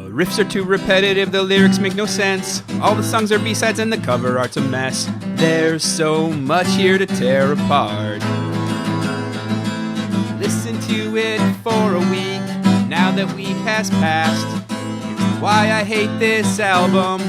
riffs are too repetitive, the lyrics make no sense. All the songs are B-sides and the cover art's a mess. There's so much here to tear apart. Listen to it for a week, now that week has passed. It's Why I Hate This Album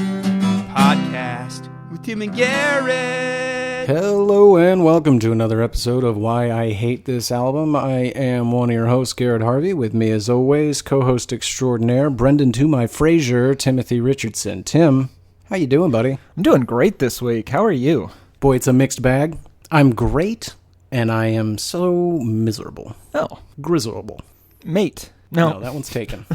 podcast with Tim and Garrett. Hello and welcome to another episode of Why I Hate This Album. I am one of your hosts, Garrett Harvey. With me as always, co-host extraordinaire, Brendan to my Frasier, Timothy Richardson. Tim, how you doing, buddy? I'm doing great this week. How are you? Boy, it's a mixed bag. I'm great, and I am so miserable. Oh. Grizzleable. Mate. No, that one's taken.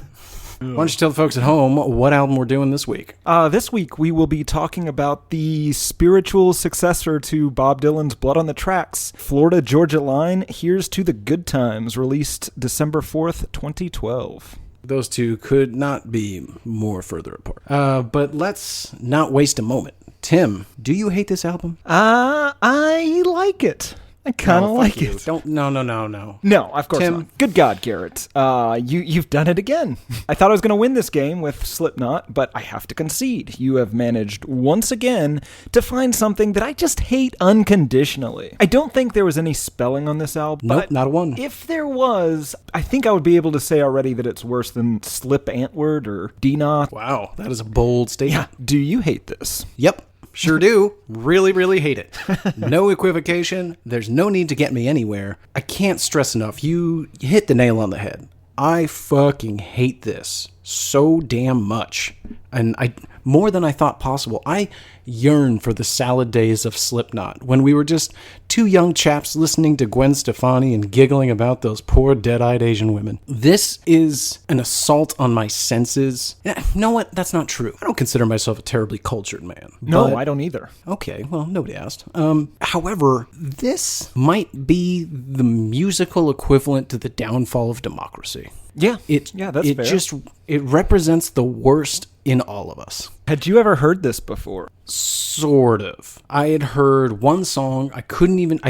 Why don't you tell the folks at home what album we're doing this week? This week we will be talking about the spiritual successor to Bob Dylan's Blood on the Tracks, Florida Georgia Line, Here's to the Good Times, released December 4th, 2012. Those two could not be more further apart. But let's not waste a moment. Tim, do you hate this album? I like it. I kind of like it. No. No, of course Tim. not. Good God, Garrett. You've done it again. I thought I was going to win this game with Slipknot, but I have to concede. You have managed once again to find something that I just hate unconditionally. I don't think there was any spelling on this album. Nope, not a one. If there was, I think I would be able to say already that it's worse than Slip Antword or D-Knot. Wow, that is a bold statement. Yeah. Do you hate this? Yep. Sure do. Really, really hate it. No equivocation. There's no need to get me anywhere. I can't stress enough. You hit the nail on the head. I fucking hate this so damn much. And more than I thought possible. I yearn for the salad days of Slipknot, when we were just two young chaps listening to Gwen Stefani and giggling about those poor dead-eyed Asian women. This is an assault on my senses. You know what? That's not true. I don't consider myself a terribly cultured man. No, I don't either. Okay, well, nobody asked. However, this might be the musical equivalent to the downfall of democracy. Yeah, that's fair. It represents the worst in all of us. Had you ever heard this before? Sort of. I had heard one song. I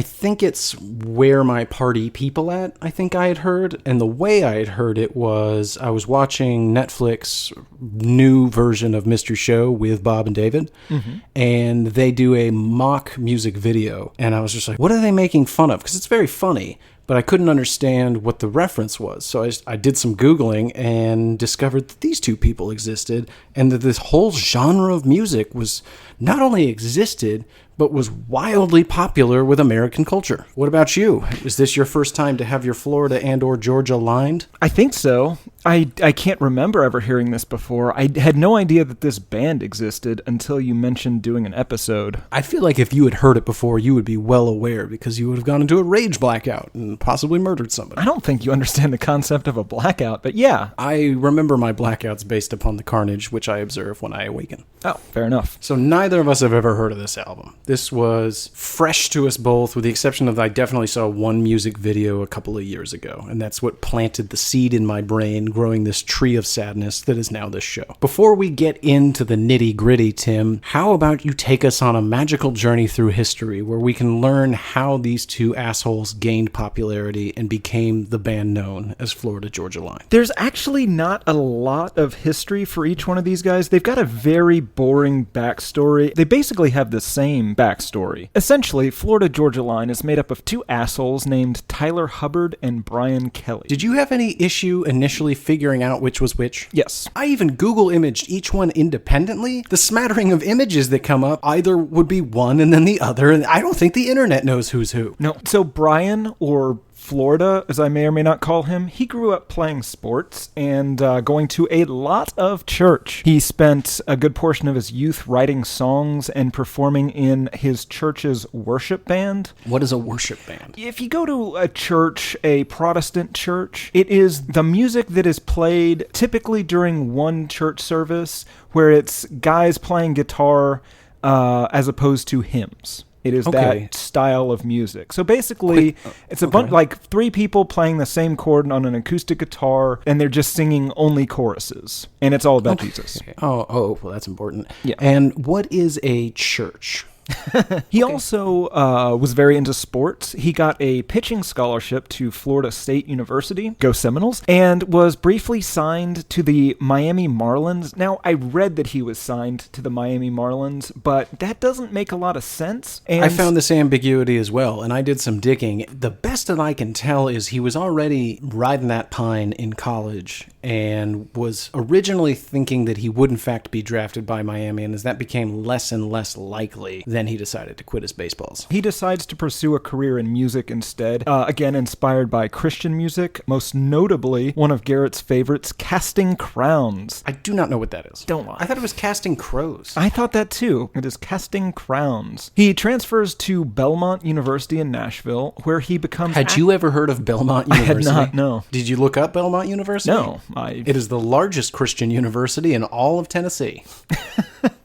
think it's Where My Party People At, I think I had heard. And the way I had heard it was I was watching Netflix new version of Mystery Show with Bob and David. Mm-hmm. And they do a mock music video. And I was just like, what are they making fun of? Because it's very funny. But I couldn't understand what the reference was. So I did some Googling and discovered that these two people existed and that this whole genre of music was not only existed, but was wildly popular with American culture. What about you? Is this your first time to have your Florida and or Georgia lined? I think so. I can't remember ever hearing this before. I had no idea that this band existed until you mentioned doing an episode. I feel like if you had heard it before, you would be well aware because you would have gone into a rage blackout and possibly murdered somebody. I don't think you understand the concept of a blackout, but yeah. I remember my blackouts based upon the carnage which I observe when I awaken. Oh, fair enough. So neither of us have ever heard of this album. This was fresh to us both, with the exception of I definitely saw one music video a couple of years ago, and that's what planted the seed in my brain, growing this tree of sadness that is now this show. Before we get into the nitty-gritty, Tim, how about you take us on a magical journey through history where we can learn how these two assholes gained popularity and became the band known as Florida Georgia Line? There's actually not a lot of history for each one of these guys. They've got a very boring backstory. They basically have the same backstory. Essentially, Florida Georgia Line is made up of two assholes named Tyler Hubbard and Brian Kelly. Did you have any issue initially figuring out which was which? Yes. I even Google imaged each one independently. The smattering of images that come up either would be one and then the other, and I don't think the internet knows who's who. No, so Brian, or Florida, as I may or may not call him, he grew up playing sports and going to a lot of church. He spent a good portion of his youth writing songs and performing in his church's worship band. What is a worship band? If you go to a church, a Protestant church, it is the music that is played typically during one church service where it's guys playing guitar as opposed to hymns. It is that style of music. So basically, it's a bunch, like three people playing the same chord on an acoustic guitar, and they're just singing only choruses. And it's all about Jesus. Oh, well, that's important. Yeah. And what is a church? He also was very into sports. He got a pitching scholarship to Florida State University, go Seminoles, and was briefly signed to the Miami Marlins. Now, I read that he was signed to the Miami Marlins, but that doesn't make a lot of sense. And I found this ambiguity as well, and I did some digging. The best that I can tell is he was already riding that pine in college and was originally thinking that he would in fact be drafted by Miami, and as that became less and less likely, then he decided to quit his baseballs. He decides to pursue a career in music instead, again inspired by Christian music, most notably one of Garrett's favorites, Casting Crowns. I do not know what that is. Don't lie. I thought it was Casting Crows. I thought that too. It is Casting Crowns. He transfers to Belmont University in Nashville, where he becomes... Had you ever heard of Belmont University? I had not, no. Did you look up Belmont University? No. It is the largest Christian university in all of Tennessee.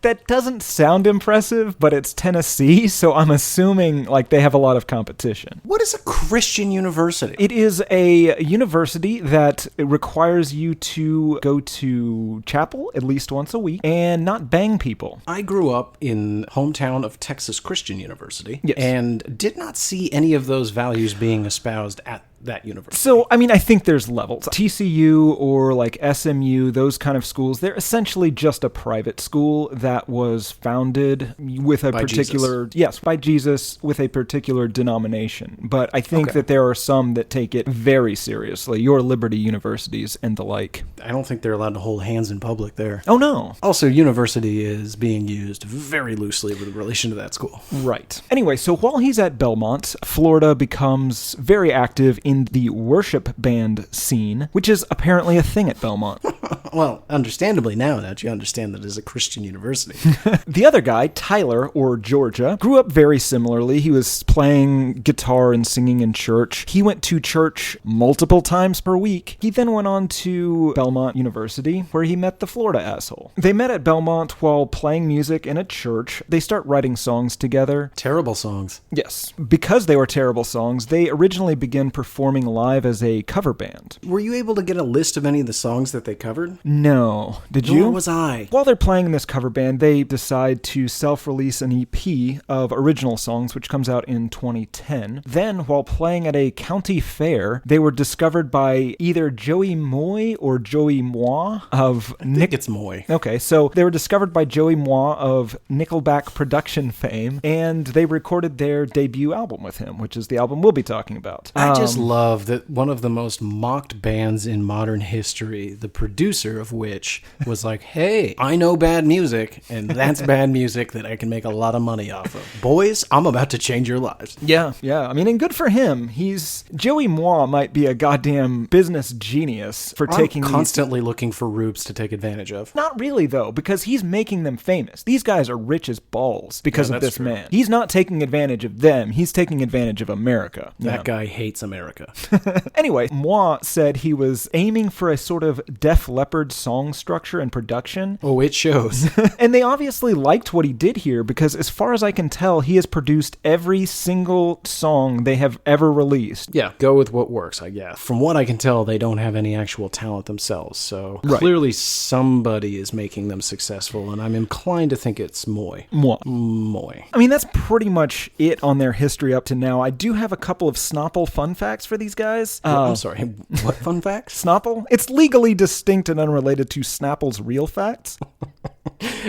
That doesn't sound impressive, but it's Tennessee, so I'm assuming like they have a lot of competition. What is a Christian university? It is a university that requires you to go to chapel at least once a week and not bang people. I grew up in hometown of Texas Christian University, yes, and did not see any of those values being espoused at that university. So, I mean, I think there's levels. TCU or like SMU, those kind of schools, they're essentially just a private school that was founded with a particular... Jesus. Yes, by Jesus, with a particular denomination. But I think that there are some that take it very seriously. Your Liberty universities and the like. I don't think they're allowed to hold hands in public there. Oh, no. Also, university is being used very loosely with relation to that school. Right. Anyway, so while he's at Belmont, Florida becomes very active in the worship band scene, which is apparently a thing at Belmont. Well, understandably now that you understand that it's a Christian university. The other guy, Tyler, or Georgia, grew up very similarly. He was playing guitar and singing in church. He went to church multiple times per week. He then went on to Belmont University, where he met the Florida asshole. They met at Belmont while playing music in a church. They start writing songs together. Terrible songs. Yes. Because they were terrible songs, they originally began performing live as a cover band. Were you able to get a list of any of the songs that they covered? No. Did you? Nor was I. While they're playing in this cover band, they decide to self-release an EP of original songs, which comes out in 2010. Then, while playing at a county fair, they were discovered by either Joey Moy or Joey Moi of... I think it's Moy. Okay, so they were discovered by Joey Moi of Nickelback production fame, and they recorded their debut album with him, which is the album we'll be talking about. I just love that one of the most mocked bands in modern history, the producer of which was like, hey, I know bad music, and that's bad music that I can make a lot of money off of. Boys, I'm about to change your lives. Yeah. I mean, and good for him. Joey Moi might be a goddamn business genius for taking constantly looking for rubes to take advantage of. Not really, though, because he's making them famous. These guys are rich as balls because of this man. He's not taking advantage of them. He's taking advantage of America. That guy hates America. Anyway, Moi said he was aiming for a sort of Def Leppard song structure and production. Oh, it shows. And they obviously liked what he did here because, as far as I can tell, he has produced every single song they have ever released. Yeah, go with what works, I guess. From what I can tell, they don't have any actual talent themselves, so clearly somebody is making them successful, and I'm inclined to think it's Moy. Moy. I mean, that's pretty much it on their history up to now. I do have a couple of Snopple fun facts for these guys. I'm sorry, what fun facts? Snopple? It's legally distinct and unrelated to Snapple's real facts.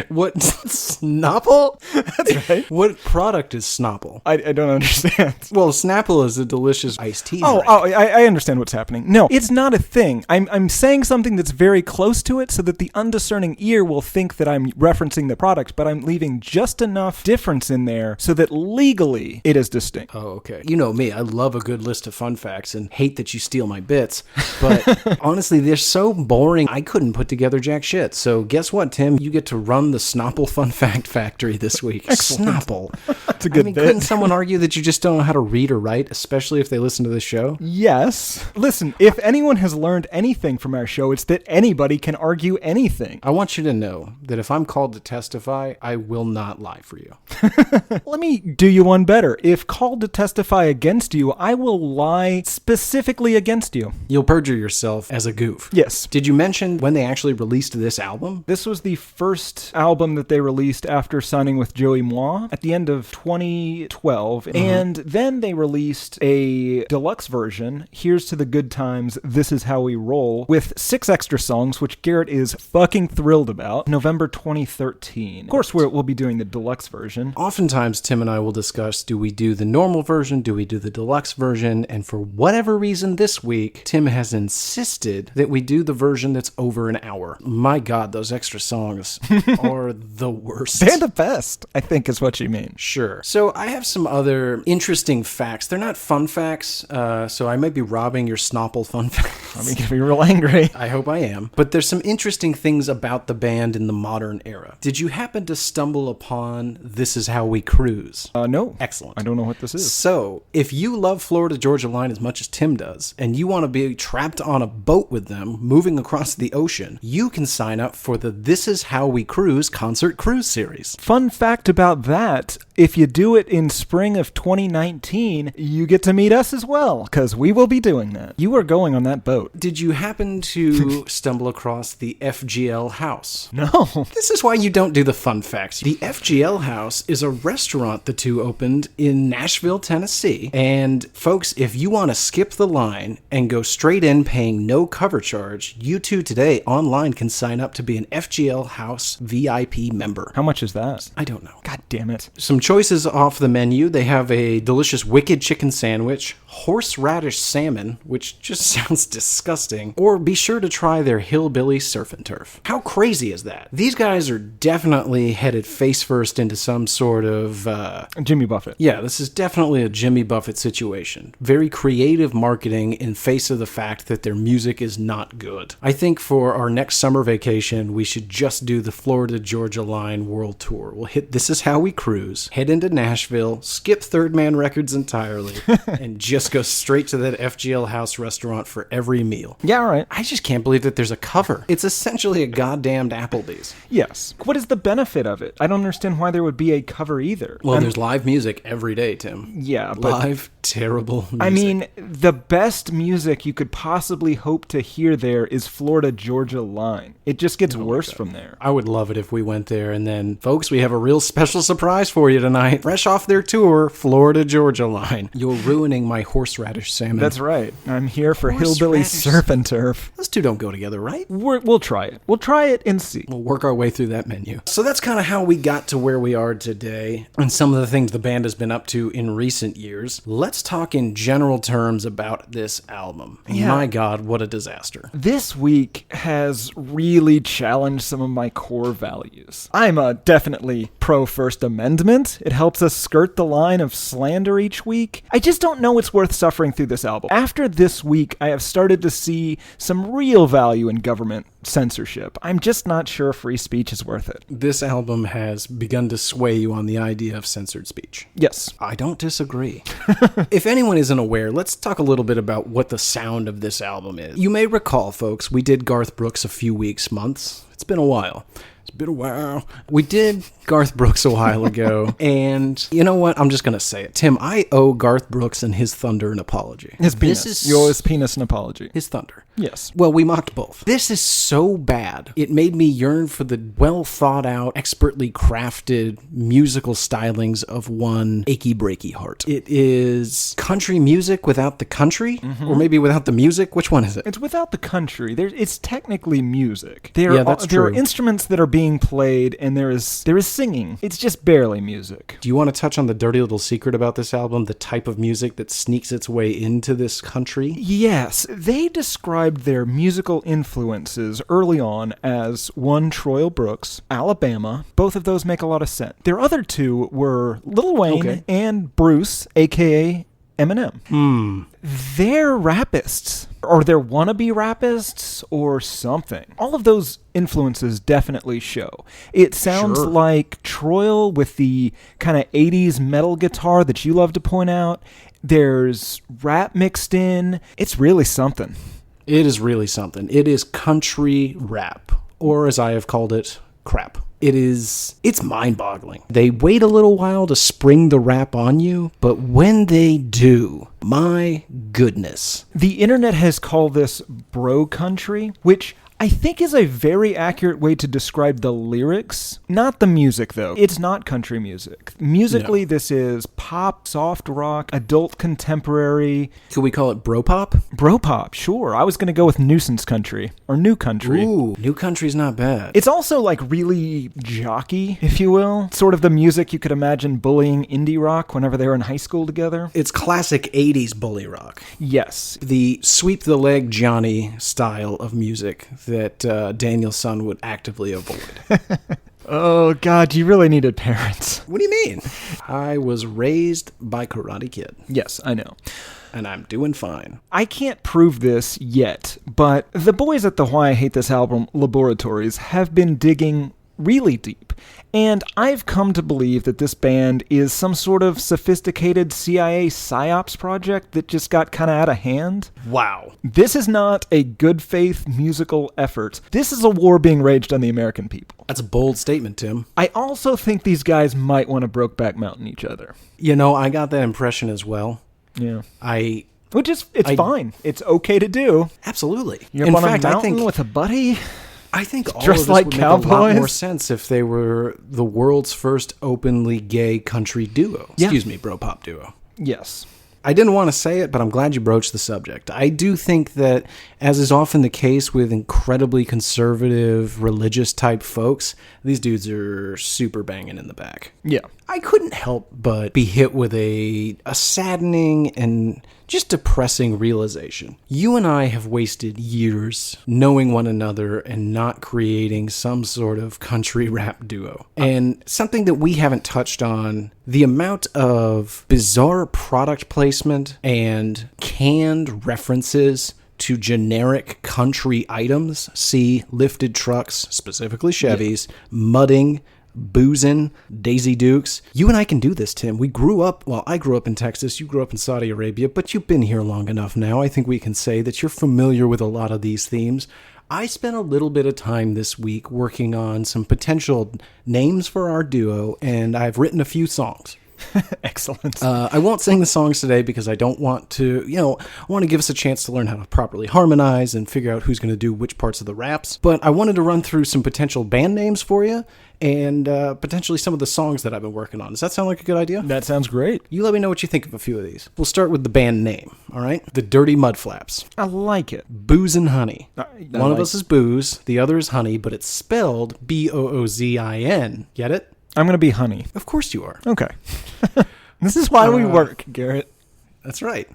What? Snopple? That's right. What product is Snopple? I don't understand. Well, Snapple is a delicious iced tea. I understand what's happening. No, it's not a thing. I'm saying something that's very close to it so that the undiscerning ear will think that I'm referencing the product, but I'm leaving just enough difference in there so that legally it is distinct. Oh, okay. You know me. I love a good list of fun facts and hate that you steal my bits. But honestly, they're so boring, I couldn't put together jack shit. So guess what, Tim? You get to run the Snopple Fun Fact Factory this week. Snopple. It's a good bit. Couldn't someone argue that you just don't know how to read or write, especially if they listen to this show? Yes. Listen, if anyone has learned anything from our show, it's that anybody can argue anything. I want you to know that if I'm called to testify, I will not lie for you. Let me do you one better. If called to testify against you, I will lie specifically against you. You'll perjure yourself as a goof. Yes. Did you mention when they actually released this album? This was the first album that they released after signing with Joey Moi at the end of 2012. And then they released a deluxe version, Here's to the Good Times, This Is How We Roll, with 6 extra songs, which Garrett is fucking thrilled about, November 2013. Of course, we'll be doing the deluxe version. Oftentimes, Tim and I will discuss, do we do the normal version, do we do the deluxe version, and for whatever reason this week, Tim has insisted that we do the version that's over an hour. My God, those extra songs are the worst. They're the best, I think is what you mean. Sure. So I have some other interesting facts. They're not fun facts, so I might be robbing your Snopple Fun Facts. I'm going to be real angry. I hope I am. But there's some interesting things about the band in the modern era. Did you happen to stumble upon This Is How We Cruise? No. Excellent. I don't know what this is. So, if you love Florida Georgia Line as much as Tim does, and you want to be trapped on a boat with them, moving across the ocean, you can sign up for the This Is How We Cruise concert cruise series. Fun fact about that, if you do it in spring of 2019, you get to meet us as well, because we will be doing that. You are going on that boat. Did you happen to stumble across the FGL House? No. This is why you don't do the fun facts. The FGL House is a restaurant the two opened in Nashville, Tennessee. And folks, if you want to skip the line and go straight in paying no cover charge, you two today online can sign up to be an FGL House VIP member. How much is that? I don't know. God damn it. Some choices off the menu. They have a delicious wicked chicken sandwich, horseradish salmon, which just sounds disgusting, or be sure to try their hillbilly surf and turf. How crazy is that? These guys are definitely headed face first into some sort of Jimmy Buffett. Yeah, this is definitely a Jimmy Buffett situation. Very creative marketing in face of the fact that their music is not good. I think for our next summer vacation, we should just do the Florida Georgia Line World Tour. We'll hit This Is How We Cruise, head into Nashville, skip Third Man Records entirely, and just go straight to that FGL House restaurant for every meal. Yeah, all right. I just can't believe that there's a cover. It's essentially a goddamned Applebee's. Yes. What is the benefit of it? I don't understand why there would be a cover either. Well, there's live music every day, Tim. Yeah, but Live, terrible music. I mean, the best music you could possibly hope to hear there is Florida Georgia Line. It just gets worse from there. I would love it if we went there. And then, folks, we have a real special surprise for you tonight. Fresh off their tour, Florida Georgia Line. You're ruining my horseradish salmon. That's right. I'm here for Horseradish. hillbilly surf and turf. Those two don't go together, right? We'll try it. We'll try it and see. We'll work our way through that menu. So that's kind of how we got to where we are today and some of the things the band has been up to in recent years. Let's talk in general terms about this album. Yeah. My God, what a disaster. This week has really challenged some of my core values. I'm definitely pro First Amendment. It helps us skirt the line of slander each week. I just don't know it's worth suffering through this album. After this week, I have started to see some real value in government censorship. I'm just not sure free speech is worth it. This album has begun to sway you on the idea of censored speech. Yes. I don't disagree. If anyone isn't aware, let's talk a little bit about what the sound of this album is. You may recall, folks, we did Garth Brooks a few weeks, months. It's been a while. We did Garth Brooks a while ago, and you know what? I'm just going to say it. Tim, I owe Garth Brooks and his Thunder an apology. His penis. You owe his penis an apology. His Thunder. Yes. Well, we mocked both. This is so bad. It made me yearn for the well-thought-out, expertly crafted musical stylings of one achy breaky heart. It is country music without the country, or maybe without the music. Which one is it? It's without the country. It's technically music. That's there are true. instruments that are being played, and there is singing. It's just barely music. Do you want to touch on the dirty little secret about this album, the type of music that sneaks its way into this country? Yes, they described their musical influences early on as one, Troy Brooks, Alabama. Both of those make a lot of sense. Their other two were Lil Wayne and Bruce, a.k.a. Eminem. They're rapists, or they're wannabe rapists, or something. All of those influences definitely show. It sounds like Troy with the kind of 80s metal guitar that you love to point out. There's rap mixed in. It's really something. It is really something. It is country rap, or as I have called it, crap. It's mind-boggling. They wait a little while to spring the rap on you, but when they do, my goodness. The internet has called this bro country, which I think is a very accurate way to describe the lyrics. Not the music, though. It's not country music. Musically, This is pop, soft rock, adult contemporary. Could we call it bro pop? Bro pop, sure. I was going to go with nuisance country, or new country. Ooh, new country's not bad. It's also like really jockey, if you will. Sort of the music you could imagine bullying indie rock whenever they were in high school together. It's classic 80s bully rock. Yes. The sweep the leg Johnny style of music that Daniel's son would actively avoid. Oh, God, you really needed parents. What do you mean? I was raised by Karate Kid. Yes, I know. And I'm doing fine. I can't prove this yet, but the boys at the Why I Hate This Album laboratories have been digging really deep. And I've come to believe that this band is some sort of sophisticated CIA psyops project that just got kind of out of hand. Wow. This is not a good faith musical effort. This is a war being waged on the American people. That's a bold statement, Tim. I also think these guys might want to Brokeback Mountain each other. You know, I got that impression as well. Yeah. It's fine. It's okay to do. Absolutely. You're up on a mountain with a buddy. I think all dressed of this like would cowboys. make a lot more sense if they were the world's first openly gay country duo. Yeah. Excuse me, bro pop duo. Yes. I didn't want to say it, but I'm glad you broached the subject. I do think that, as is often the case with incredibly conservative, religious type folks, these dudes are super banging in the back. Yeah. I couldn't help but be hit with a saddening and just depressing realization. You and I have wasted years knowing one another and not creating some sort of country rap duo. And something that we haven't touched on, the amount of bizarre product placement and canned references to generic country items, see lifted trucks, specifically Chevys, mudding, boozing, Daisy Dukes. You and I can do this, Tim. I grew up in Texas, you grew up in Saudi Arabia, but you've been here long enough now. I think we can say that you're familiar with a lot of these themes. I spent a little bit of time this week working on some potential names for our duo, and I've written a few songs. Excellent. I won't sing the songs today because I don't want to, I want to give us a chance to learn how to properly harmonize and figure out who's going to do which parts of the raps. But I wanted to run through some potential band names for you and potentially some of the songs that I've been working on. Does that sound like a good idea? That sounds great. You let me know what you think of a few of these. We'll start with the band name, all right? The Dirty Mudflaps. I like it. Booze and Honey. One of us is booze, the other is honey, but it's spelled Boozin. Get it? I'm going to be Honey. Of course you are. Okay. This is why we work, Garrett. That's right.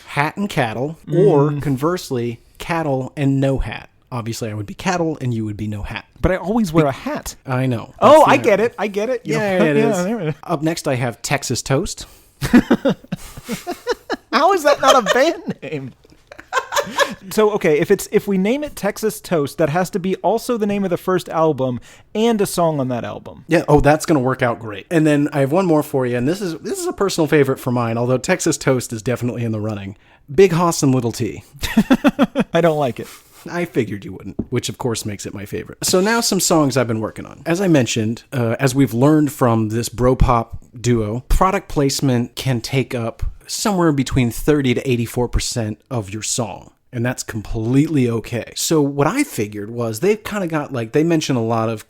Hat and Cattle, or conversely, Cattle and No Hat. Obviously, I would be Cattle and you would be No Hat. But I always wear a hat. I know. Oh, I get it. Yeah, it is. Up next, I have Texas Toast. How is that not a band name? So, okay, if we name it Texas Toast, that has to be also the name of the first album and a song on that album. Yeah, that's going to work out great. And then I have one more for you, and this is a personal favorite for mine, although Texas Toast is definitely in the running. Big Hoss and Little T. I don't like it. I figured you wouldn't, which of course makes it my favorite. So now some songs I've been working on. As I mentioned, as we've learned from this bro pop duo, product placement can take up somewhere between 30 to 84% of your song. And that's completely okay. So what I figured was they've kind of got they mention a lot of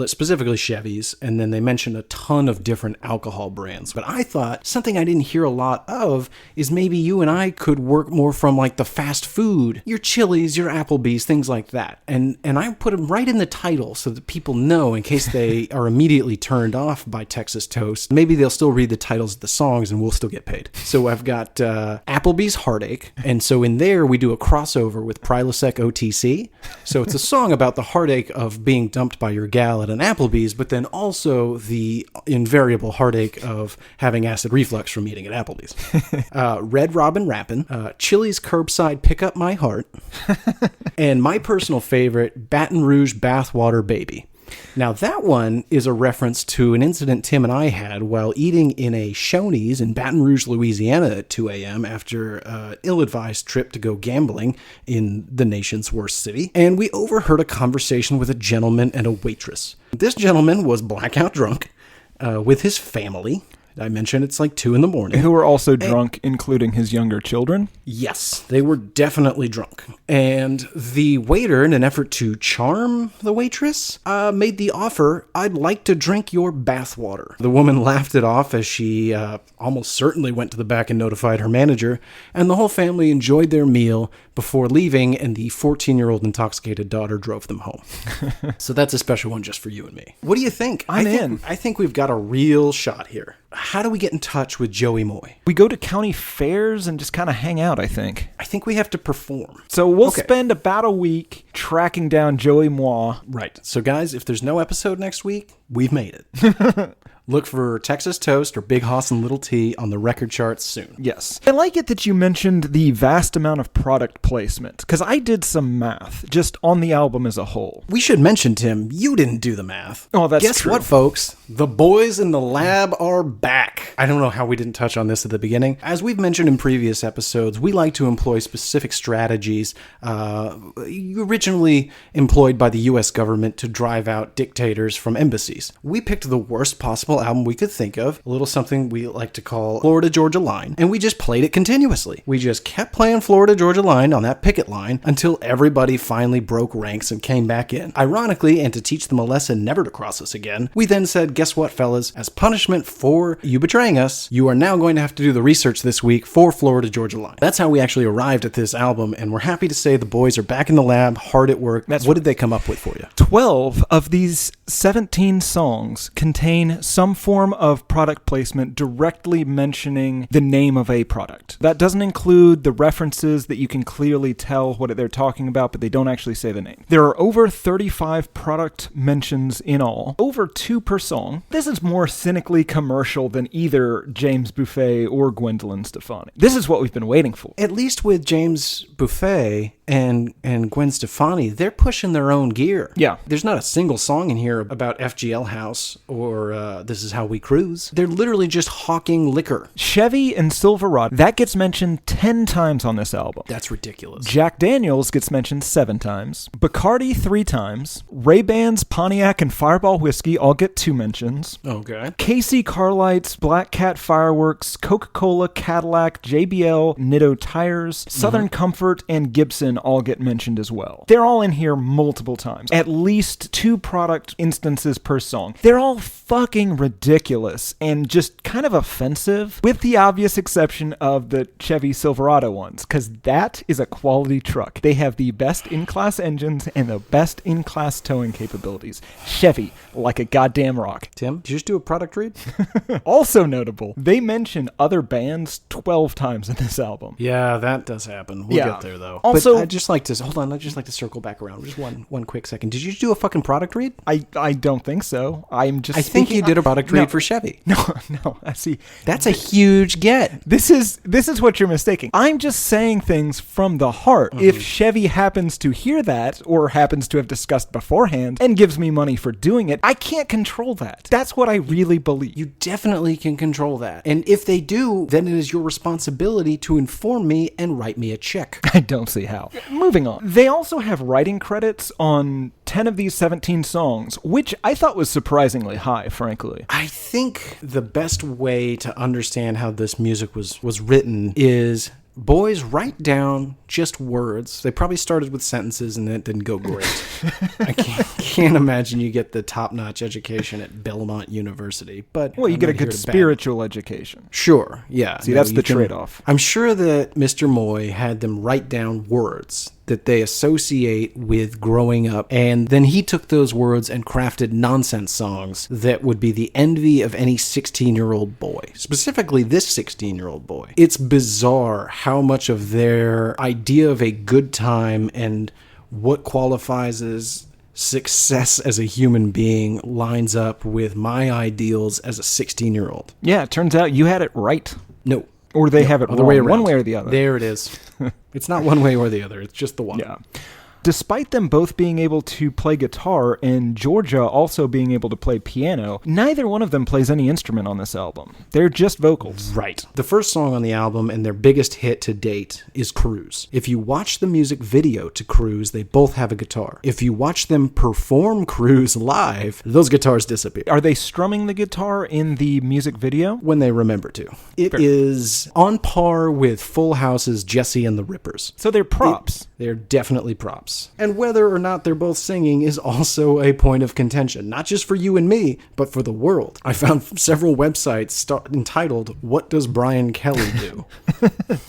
specifically Chevys, and then they mention a ton of different alcohol brands. But I thought something I didn't hear a lot of is maybe you and I could work more from the fast food, your Chili's, your Applebee's, things like that. And I put them right in the title so that people know in case they are immediately turned off by Texas Toast. Maybe they'll still read the titles of the songs and we'll still get paid. So I've got Applebee's Heartache. And so in there we do a crossover with Prilosec OTC. So it's a song about the heartache of being dumped by your gal at an Applebee's, but then also the invariable heartache of having acid reflux from eating at Applebee's. Red Robin Rappin', Chili's Curbside Pick Up My Heart, and my personal favorite, Baton Rouge Bathwater Baby. Now, that one is a reference to an incident Tim and I had while eating in a Shoney's in Baton Rouge, Louisiana at 2 a.m. after an ill-advised trip to go gambling in the nation's worst city. And we overheard a conversation with a gentleman and a waitress. This gentleman was blackout drunk with his family. I mentioned it's like 2 a.m. Who were also drunk, including his younger children. Yes, they were definitely drunk. And the waiter, in an effort to charm the waitress, made the offer, "I'd like to drink your bathwater." The woman laughed it off as she almost certainly went to the back and notified her manager, and the whole family enjoyed their meal before leaving, and the 14-year-old intoxicated daughter drove them home. So that's a special one just for you and me. What do you think? I'm in. I think we've got a real shot here. How do we get in touch with Joey Moy? We go to county fairs and just kind of hang out, I think. I think we have to perform. So we'll spend about a week tracking down Joey Moy. Right. So guys, if there's no episode next week, we've made it. Look for Texas Toast or Big Hoss and Little T on the record charts soon. Yes. I like it that you mentioned the vast amount of product placement, because I did some math just on the album as a whole. We should mention, Tim, you didn't do the math. Oh, that's Guess true. what, folks? The boys in the lab are back. I don't know how we didn't touch on this at the beginning. As we've mentioned in previous episodes, we like to employ specific strategies originally employed by the U.S. government to drive out dictators from embassies. We picked the worst possible album we could think of, a little something we like to call Florida Georgia Line, and we just played it continuously. We just kept playing Florida Georgia Line on that picket line until everybody finally broke ranks and came back in. Ironically, and to teach them a lesson never to cross us again, we then said, guess what, fellas? As punishment for you betraying us, you are now going to have to do the research this week for Florida Georgia Line. That's how we actually arrived at this album, and we're happy to say the boys are back in the lab, hard at work. What did they come up with for you? 12 of these 17 songs contain some form of product placement directly mentioning the name of a product. That doesn't include the references that you can clearly tell what they're talking about, but they don't actually say the name. There are over 35 product mentions in all, over 2 per song. This is more cynically commercial than either James Buffet or Gwendolyn Stefani. This is what we've been waiting for. At least with James Buffet and Gwen Stefani, they're pushing their own gear. Yeah. There's not a single song in here about FGL House or This Is How We Cruise. They're literally just hawking liquor. Chevy and Silverado, that gets mentioned 10 times on this album. That's ridiculous. Jack Daniels gets mentioned 7 times. Bacardi 3 times. Ray-Bans, Pontiac, and Fireball Whiskey all get 2 mentions. Okay. Casey Carlights, Black Cat Fireworks, Coca-Cola, Cadillac, JBL, Nitto Tires, Southern Comfort, and Gibson all get mentioned as well. They're all in here multiple times. At least 2 product instances per song. They're all fucking ridiculous and just kind of offensive, with the obvious exception of the Chevy Silverado ones, because that is a quality truck. They have the best in-class engines and the best in-class towing capabilities. Chevy, like a goddamn rock. Tim, did you just do a product read? Also notable, they mention other bands 12 times in this album. Yeah, that does happen. We'll get there, though. Also, but I'd just like to, hold on, I'd just like to circle back around. Just one quick second. Did you do a fucking product read? I don't think so. I'm just I think you did a product read for Chevy. No, I see. That's a huge get. This is what you're mistaking. I'm just saying things from the heart. If Chevy happens to hear that, or happens to have discussed beforehand, and gives me money for doing it, I can't control that. That's what I really believe. You definitely can control that. And if they do, then it is your responsibility to inform me and write me a check. I don't see how. Moving on. They also have writing credits on 10 of these 17 songs, which I thought was surprisingly high, frankly. I think the best way to understand how this music was written is boys write down just words. They probably started with sentences and that didn't go great. I can't imagine you get the top-notch education at Belmont University, but well, you get a good spiritual education. Sure, yeah. See, that's the trade-off. I'm sure that Mr. Moy had them write down words that they associate with growing up, and then he took those words and crafted nonsense songs that would be the envy of any 16-year-old boy, specifically this 16-year-old boy. It's bizarre how much of their idea of a good time and what qualifies as success as a human being lines up with my ideals as a 16-year-old. Yeah, it turns out you had it right. No. Or they have it other wrong, way around. one way or the other. There it is. It's not one way or the other. It's just the one. Yeah. Despite them both being able to play guitar and Georgia also being able to play piano, neither one of them plays any instrument on this album. They're just vocals. Right. The first song on the album and their biggest hit to date is Cruise. If you watch the music video to Cruise, they both have a guitar. If you watch them perform Cruise live, those guitars disappear. Are they strumming the guitar in the music video? When they remember to. It is on par with Full House's Jesse and the Rippers. So they're props. They're definitely props. And whether or not they're both singing is also a point of contention, not just for you and me, but for the world. I found several websites entitled, "What Does Brian Kelly Do?"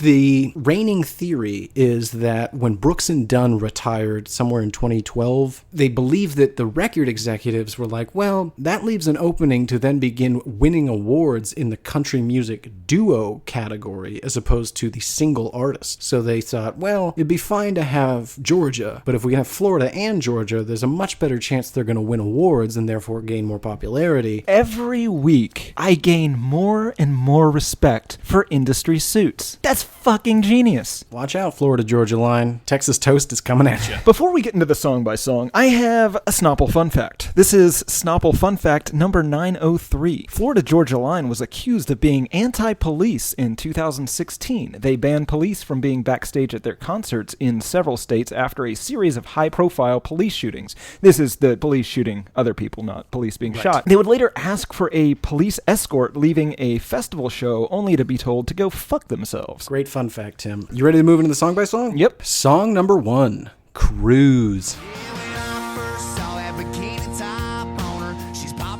The reigning theory is that when Brooks and Dunn retired somewhere in 2012, they believe that the record executives were like, well, that leaves an opening to then begin winning awards in the country music duo category as opposed to the single artist. So they thought, well, it'd be fine to have Georgia, but if we have Florida and Georgia, there's a much better chance they're going to win awards and therefore gain more popularity. Every week, I gain more and more respect for industry suits. That's fucking genius. Watch out, Florida Georgia line. Texas Toast is coming at you. Before we get into the song by song, I have a Snopple Fun Fact. This is Snopple Fun Fact number 903. Florida Georgia Line was accused of being anti-police in 2016. They banned police from being backstage at their concerts in several states after a series of high-profile police shootings. This is the police shooting other people, not police being shot. They would later ask for a police escort leaving a festival show only to be told to go fuck themselves. Great fun fact, Tim. You ready to move into the song by song? Yep. Song number 1, Cruise.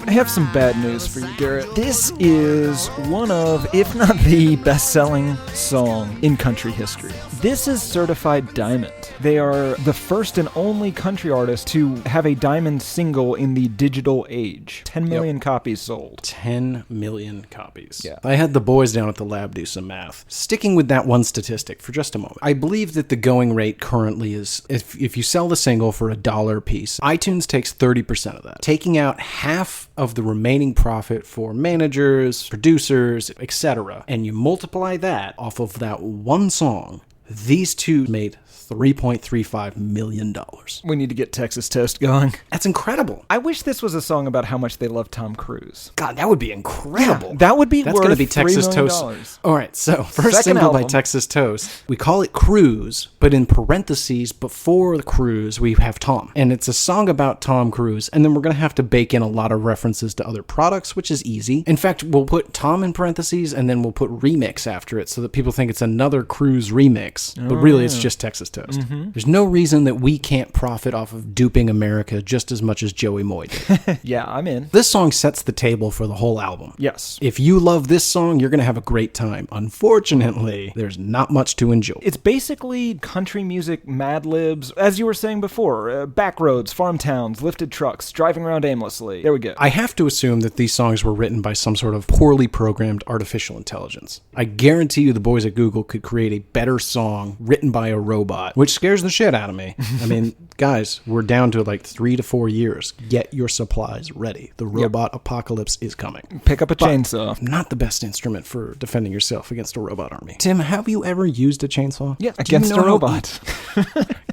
I have some bad news for you, Garrett. This is one of, if not the best-selling song in country history. This is certified diamond. They are the first and only country artist to have a diamond single in the digital age. 10 million copies sold. 10 million copies. Yeah. I had the boys down at the lab do some math. Sticking with that one statistic for just a moment. I believe that the going rate currently is, if you sell the single for $1 a piece, iTunes takes 30% of that, taking out half of the remaining profit for managers, producers, etc. And you multiply that off of that one song, these two made $3.35 million. We need to get Texas Toast going. That's incredible. I wish this was a song about how much they love Tom Cruise. God, that would be incredible. Yeah, that would be That's worth going to be Texas $3 million. Toast. All right, so first Second single by album. Texas Toast. We call it Cruise, but in parentheses, before the Cruise, we have Tom. And it's a song about Tom Cruise, and then we're going to have to bake in a lot of references to other products, which is easy. In fact, we'll put Tom in parentheses, and then we'll put remix after it so that people think it's another Cruise remix. But really, it's just Texas Toast. Mm-hmm. There's no reason that we can't profit off of duping America just as much as Joey Moy did. Yeah, I'm in. This song sets the table for the whole album. Yes. If you love this song, you're going to have a great time. Unfortunately, there's not much to enjoy. It's basically country music Mad Libs, as you were saying before, back roads, farm towns, lifted trucks, driving around aimlessly. There we go. I have to assume that these songs were written by some sort of poorly programmed artificial intelligence. I guarantee you the boys at Google could create a better song written by a robot, which scares the shit out of me. I mean, guys, we're down to like 3 to 4 years. Get your supplies ready. The robot apocalypse is coming. Pick up a chainsaw. Not the best instrument for defending yourself against a robot army. Tim, have you ever used a chainsaw? Yeah, Do you against know a robot.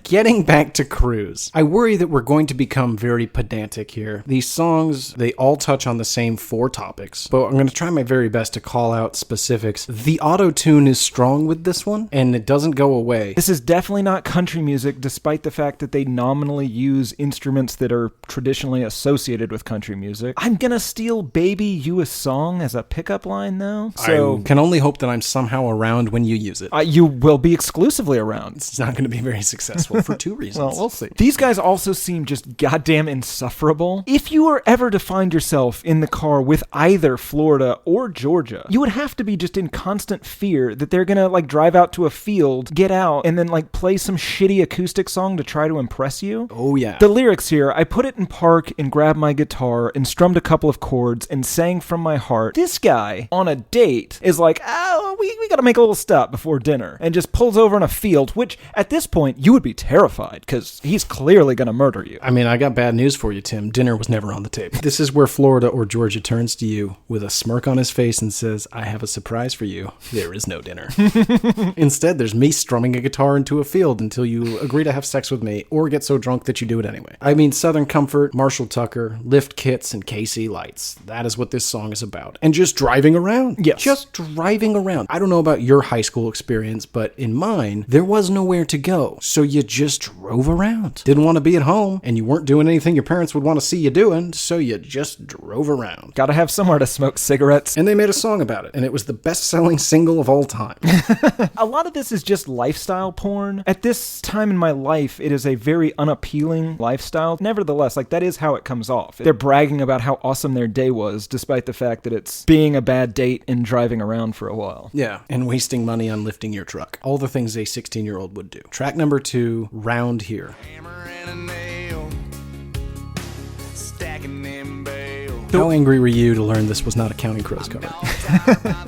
Getting back to Cruise, I worry that we're going to become very pedantic here. These songs, they all touch on the same 4 topics, but I'm going to try my very best to call out specifics. The auto-tune is strong with this one, and it doesn't go away. This is definitely not country music, despite the fact that they nominally use instruments that are traditionally associated with country music. I'm gonna steal Baby You a Song as a pickup line, though. So I can only hope that I'm somehow around when you use it. you will be exclusively around. It's not going to be very successful for 2 reasons. Well, we'll see. These guys also seem just goddamn insufferable. If you were ever to find yourself in the car with either Florida or Georgia, you would have to be just in constant fear that they're gonna like drive out to a field, get out, and then like play some shitty acoustic song to try to impress you. Oh, yeah. The lyrics here, I put it in park and grabbed my guitar and strummed a couple of chords and sang from my heart. This guy, on a date, is like, oh, we gotta make a little stop before dinner, and just pulls over in a field, which, at this point, you would be terrified, because he's clearly gonna murder you. I mean, I got bad news for you, Tim. Dinner was never on the table. This is where Florida or Georgia turns to you with a smirk on his face and says, I have a surprise for you. There is no dinner. Instead, there's me strumming a guitar into a field until you agree to have sex with me or get so drunk that you do it anyway. I mean, Southern Comfort, Marshall Tucker, lift kits, and KC lights. That is what this song is about. And just driving around. Yes. Just driving around. I don't know about your high school experience, but in mine, there was nowhere to go. So you just drove around. Didn't want to be at home, and you weren't doing anything your parents would want to see you doing, so you just drove around. Gotta have somewhere to smoke cigarettes. And they made a song about it, and it was the best-selling single of all time. A lot of this is just lifestyle porn. At this time in my life, it is a very unappealing lifestyle. Nevertheless, like, that is how it comes off. They're bragging about how awesome their day was, despite the fact that it's being a bad date and driving around for a while. Yeah, and wasting money on lifting your truck. All the things a 16-year-old would do. Track number 2, Round Here. Hammer and a nail, stacking them bales. How angry were you to learn this was not a Counting Crows cover?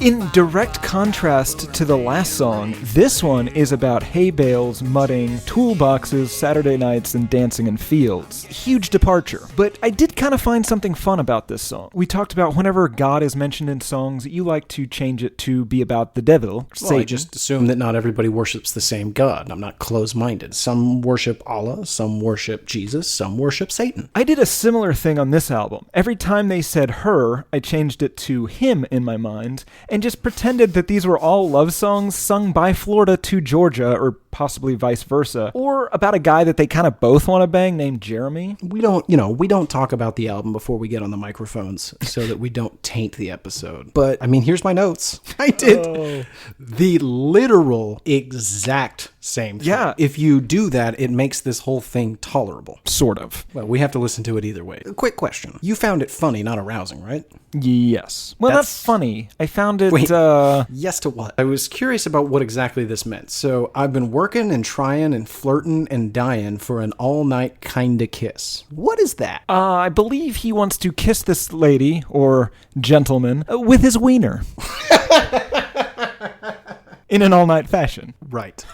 In direct contrast to the last song, this one is about hay bales, mudding, toolboxes, Saturday nights, and dancing in fields. Huge departure. But I did kind of find something fun about this song. We talked about whenever God is mentioned in songs, you like to change it to be about the devil. Well, I just assume that not everybody worships the same God. I'm not close-minded. Some worship Allah, some worship Jesus, some worship Satan. I did a similar thing on this album. Every time they said her, I changed it to him in my mind, and just pretended that these were all love songs sung by Florida to Georgia, or possibly vice versa, or about a guy that they kind of both want to bang named Jeremy. We don't talk about the album before we get on the microphones so that we don't taint the episode. But, I mean, here's my notes. I did the literal exact same thing. Yeah. If you do that, it makes this whole thing tolerable. Sort of. Well, we have to listen to it either way. A quick question. You found it funny, not arousing, right? Yes. Well, That's not funny. I found it, Wait, yes to what? I was curious about what exactly this meant. So, I've been working and trying and flirting and dying for an all-night kinda kiss. What is that? I believe he wants to kiss this lady, or gentleman, with his wiener. In an all-night fashion. Right.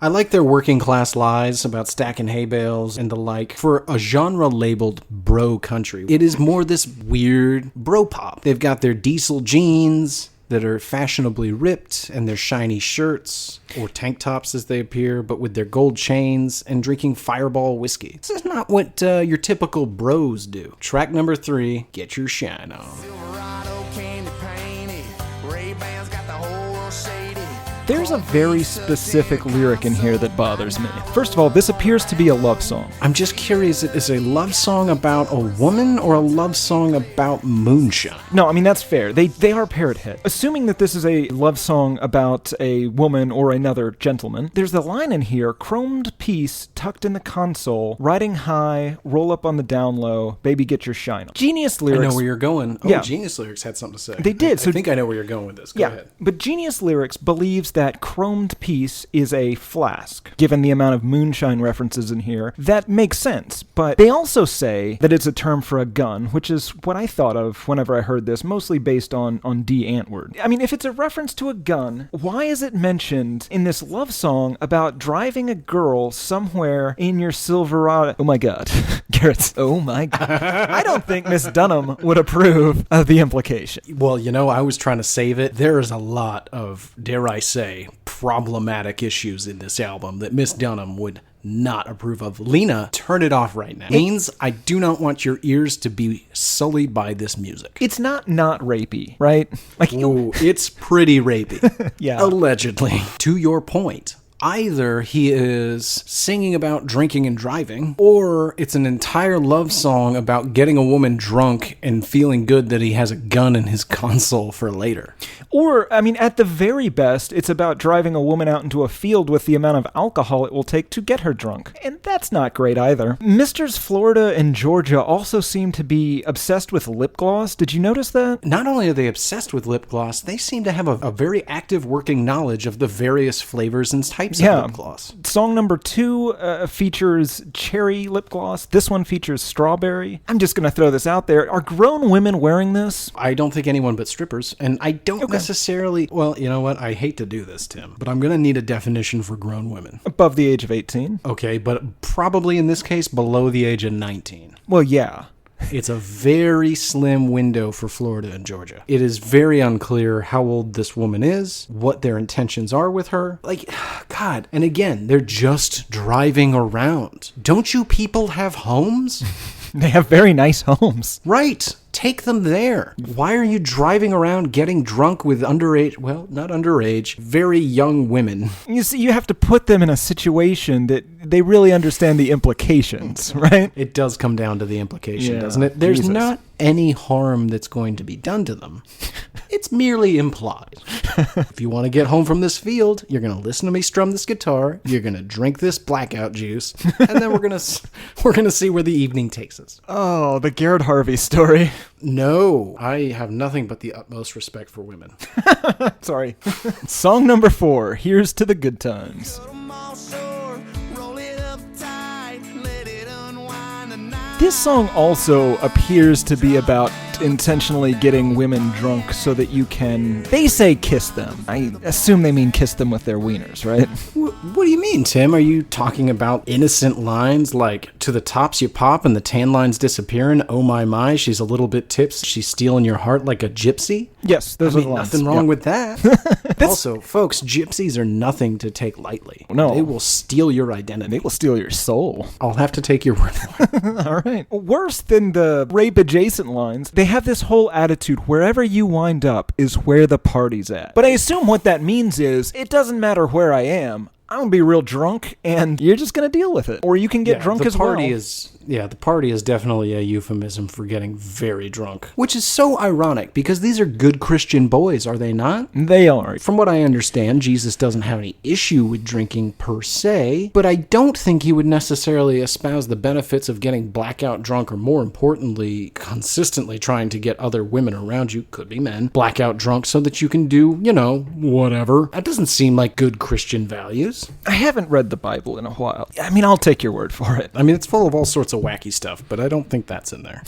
I like their working class lies about stacking hay bales and the like. For a genre labeled bro country, it is more this weird bro pop. They've got their diesel jeans that are fashionably ripped, and their shiny shirts, or tank tops as they appear, but with their gold chains, and drinking Fireball whiskey. This is not what your typical bros do. Track number 3, Get Your Shine On. Silverado candy painted, Ray-Bans got the whole world shaded. There's a very specific lyric in here that bothers me. First of all, this appears to be a love song. I'm just curious, is it a love song about a woman or a love song about moonshine? No, I mean, that's fair. They are Parrot Head. Assuming that this is a love song about a woman or another gentleman, there's the line in here, chromed piece tucked in the console, riding high, roll up on the down low, baby get your shine on. Genius lyrics. I know where you're going. Oh, Yeah. Genius Lyrics had something to say. They did. I think I know where you're going with this. Go ahead. But Genius Lyrics believes that chromed piece is a flask. Given the amount of moonshine references in here, that makes sense. But they also say that it's a term for a gun, which is what I thought of whenever I heard this, mostly based on D. Antwoord. I mean, if it's a reference to a gun, why is it mentioned in this love song about driving a girl somewhere in your Silverado? Oh my god. Garrett's, oh my god. I don't think Miss Dunham would approve of the implication. Well, I was trying to save it. There is a lot of, dare I say, problematic issues in this album that Miss Dunham would not approve of. Lena, turn it off right now. Means I do not want your ears to be sullied by this music. It's not rapey, right? Like, Ooh, it's pretty rapey. Yeah. Allegedly. To your point, either he is singing about drinking and driving, or it's an entire love song about getting a woman drunk and feeling good that he has a gun in his console for later. Or, I mean, at the very best, it's about driving a woman out into a field with the amount of alcohol it will take to get her drunk. And that's not great either. Misters Florida and Georgia also seem to be obsessed with lip gloss. Did you notice that? Not only are they obsessed with lip gloss, they seem to have a very active working knowledge of the various flavors and types of lip gloss. Song number 2 features cherry lip gloss. This one features strawberry. I'm just going to throw this out there. Are grown women wearing this? I don't think anyone but strippers. And I don't necessarily... Well, you know what? I hate to do this, Tim, but I'm going to need a definition for grown women. Above the age of 18. Okay, but probably in this case below the age of 19. Well, yeah. It's a very slim window for Florida and Georgia. It is very unclear how old this woman is, what their intentions are with her. Like, God. And again, they're just driving around. Don't you people have homes? They have very nice homes. Right. Take them there. Why are you driving around getting drunk with underage, well, not underage, very young women? You see, you have to put them in a situation that they really understand the implications, right? It does come down to the implication, doesn't it? There's not any harm that's going to be done to them. It's merely implied. If you want to get home from this field, you're going to listen to me strum this guitar, you're going to drink this blackout juice, and then we're going to see where the evening takes us. Oh, the Garrett Harvey story. No, I have nothing but the utmost respect for women. Sorry. Song number 4, Here's to the Good Times. This song also appears to be about intentionally getting women drunk so that you can, they say kiss them. I assume they mean kiss them with their wieners, right? What do you mean, Tim? Are you talking about innocent lines like, to the tops you pop and the tan lines disappearing? Oh my, she's a little bit tipsy. She's stealing your heart like a gypsy? Yes, those are the lines. Nothing wrong with that. Also, folks, gypsies are nothing to take lightly. No. They will steal your identity. They will steal your soul. I'll have to take your word for it. All right. Worse than the rape-adjacent lines, they have this whole attitude, wherever you wind up is where the party's at. But I assume what that means is, it doesn't matter where I am, I'm going to be real drunk, and you're just going to deal with it. Or you can get drunk as well. The party is definitely a euphemism for getting very drunk. Which is so ironic, because these are good Christian boys, are they not? They are. From what I understand, Jesus doesn't have any issue with drinking per se, but I don't think he would necessarily espouse the benefits of getting blackout drunk, or more importantly, consistently trying to get other women around you, could be men, blackout drunk so that you can do, whatever. That doesn't seem like good Christian values. I haven't read the Bible in a while. I mean, I'll take your word for it. I mean, it's full of all sorts of wacky stuff, but I don't think that's in there.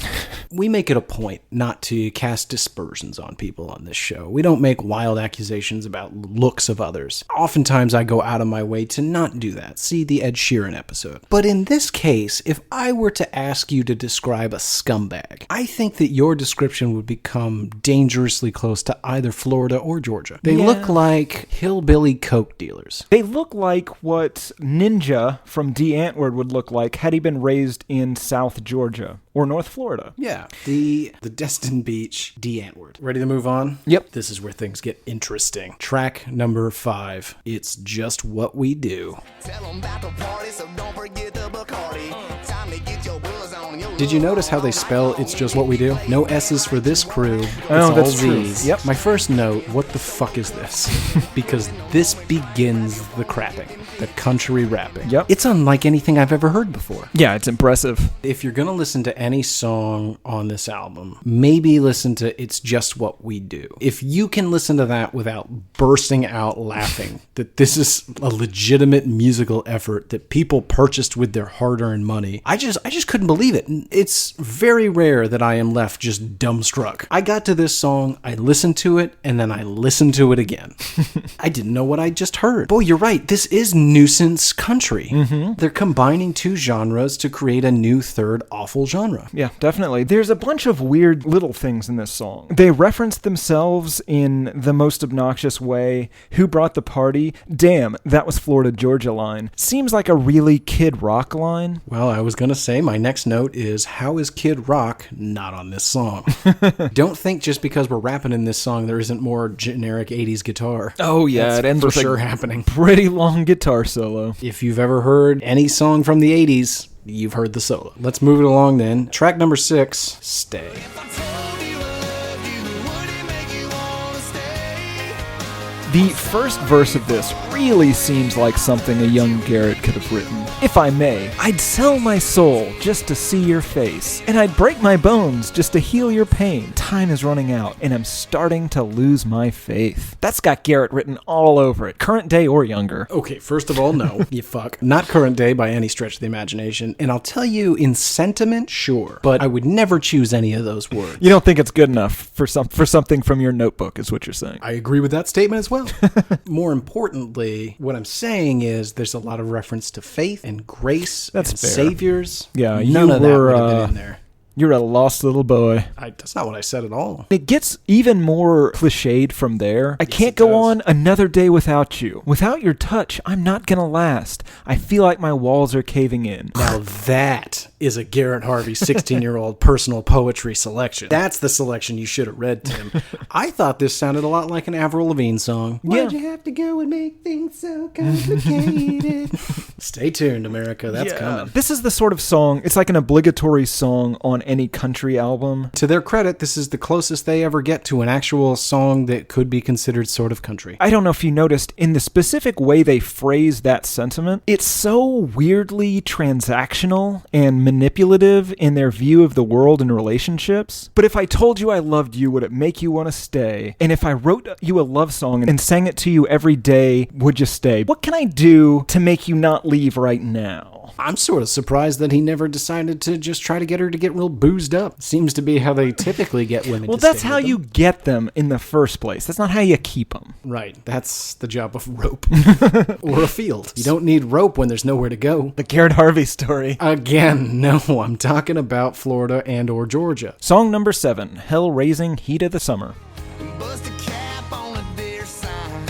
We make it a point not to cast dispersions on people on this show. We don't make wild accusations about looks of others. Oftentimes I go out of my way to not do that. See the Ed Sheeran episode. But in this case, if I were to ask you to describe a scumbag, I think that your description would become dangerously close to either Florida or Georgia. They look like hillbilly coke dealers. They look like what Ninja from D. Antwoord would look like had he been raised in South Georgia or North Florida. Yeah, the Destin Beach D. Antwoord. Ready to move on? Yep. This is where things get interesting. Track number 5. It's Just What We Do. Tell 'em about the party, so don't forget the Bacardi. Time to get your buzz on. Did you notice how they spell It's Just What We Do? No S's for this crew. It's Oh, all that's true. Z's. Yep. My first note, what the fuck is this? Because this begins the crapping. The country rapping. Yep. It's unlike anything I've ever heard before. Yeah, it's impressive. If you're going to listen to any song on this album, maybe listen to It's Just What We Do. If you can listen to that without bursting out laughing, that this is a legitimate musical effort that people purchased with their hard-earned money, I just couldn't believe it. It's very rare that I am left just dumbstruck. I got to this song, I listened to it, and then I listened to it again. I didn't know what I just heard. Boy, you're right. This is nuisance country. Mm-hmm. They're combining two genres to create a new third awful genre. Yeah, definitely. There's a bunch of weird little things in this song. They reference themselves in the most obnoxious way. Who brought the party? Damn, that was Florida Georgia line. Seems like a really Kid Rock line. Well, I was going to say my next note is, how is Kid Rock not on this song? Don't think just because we're rapping in this song there isn't more generic 80s guitar. Oh yeah, That's it ends for with sure a happening. pretty long guitar solo. If you've ever heard any song from the 80s, you've heard the solo. Let's move it along then. Track number 6, Stay. The first verse of this really seems like something a young Garrett could have written. If I may, I'd sell my soul just to see your face, and I'd break my bones just to heal your pain. Time is running out, and I'm starting to lose my faith. That's got Garrett written all over it, current day or younger. Okay, first of all, no, you fuck. Not current day by any stretch of the imagination, and I'll tell you, in sentiment, sure, but I would never choose any of those words. You don't think it's good enough for something from your notebook, is what you're saying. I agree with that statement as well. More importantly, what I'm saying is there's a lot of reference to faith and grace That's and fair. saviors. Yeah, None you of that were, would have been in there. You're a lost little boy. That's not what I said at all. It gets even more cliched from there. I can't it go does. on another day without you. Without your touch, I'm not gonna last. I feel like my walls are caving in. Now that is a Garrett Harvey 16-year-old personal poetry selection. That's the selection you should have read, Tim. I thought this sounded a lot like an Avril Lavigne song. Why'd you have to go and make things so complicated? Stay tuned, America. That's coming. This is the sort of song, it's like an obligatory song on any country album. To their credit, this is the closest they ever get to an actual song that could be considered sort of country. I don't know if you noticed, in the specific way they phrase that sentiment, it's so weirdly transactional and manipulative in their view of the world and relationships. But if I told you I loved you, would it make you want to stay? And if I wrote you a love song and sang it to you every day, would you stay? What can I do to make you not leave right now? I'm sort of surprised that he never decided to just try to get her to get real boozed up. Seems to be how they typically get women Well, to that's stay how with you them. get them in the first place. That's not how you keep them. Right, that's the job of rope. Or a field. You don't need rope when there's nowhere to go. The Garrett Harvey story. Again, no, I'm talking about Florida and or Georgia. Song number 7, Hell-Raising Heat of the Summer. Bust a cap on a deer sign.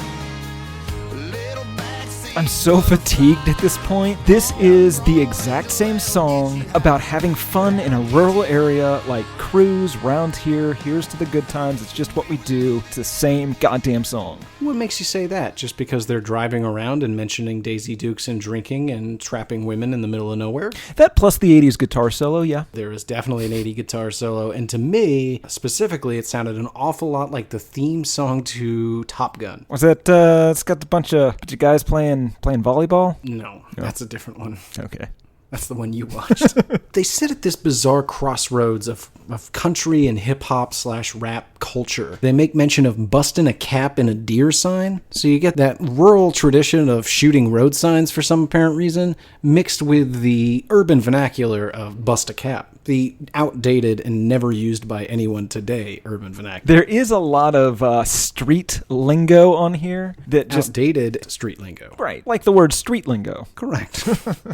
Little backseat. I'm so fatigued at this point. This is the exact same song about having fun in a rural area, like cruise, round here, here's to the good times, it's just what we do. It's the same goddamn song. What makes you say that? Just because they're driving around and mentioning Daisy Dukes and drinking and trapping women in the middle of nowhere? That plus the 80s guitar solo, yeah. There is definitely an 80 guitar solo, and to me, specifically, it sounded an awful lot like the theme song to Top Gun. Was that, it's got a bunch of guys playing volleyball? No, that's a different one. Okay. That's the one you watched. They sit at this bizarre crossroads of country and hip-hop / rap culture. They make mention of busting a cap in a deer sign. So you get that rural tradition of shooting road signs for some apparent reason, mixed with the urban vernacular of bust a cap. The outdated and never used by anyone today urban vernacular. There is a lot of street lingo on here that just... Outdated street lingo. Right, like the word street lingo. Correct.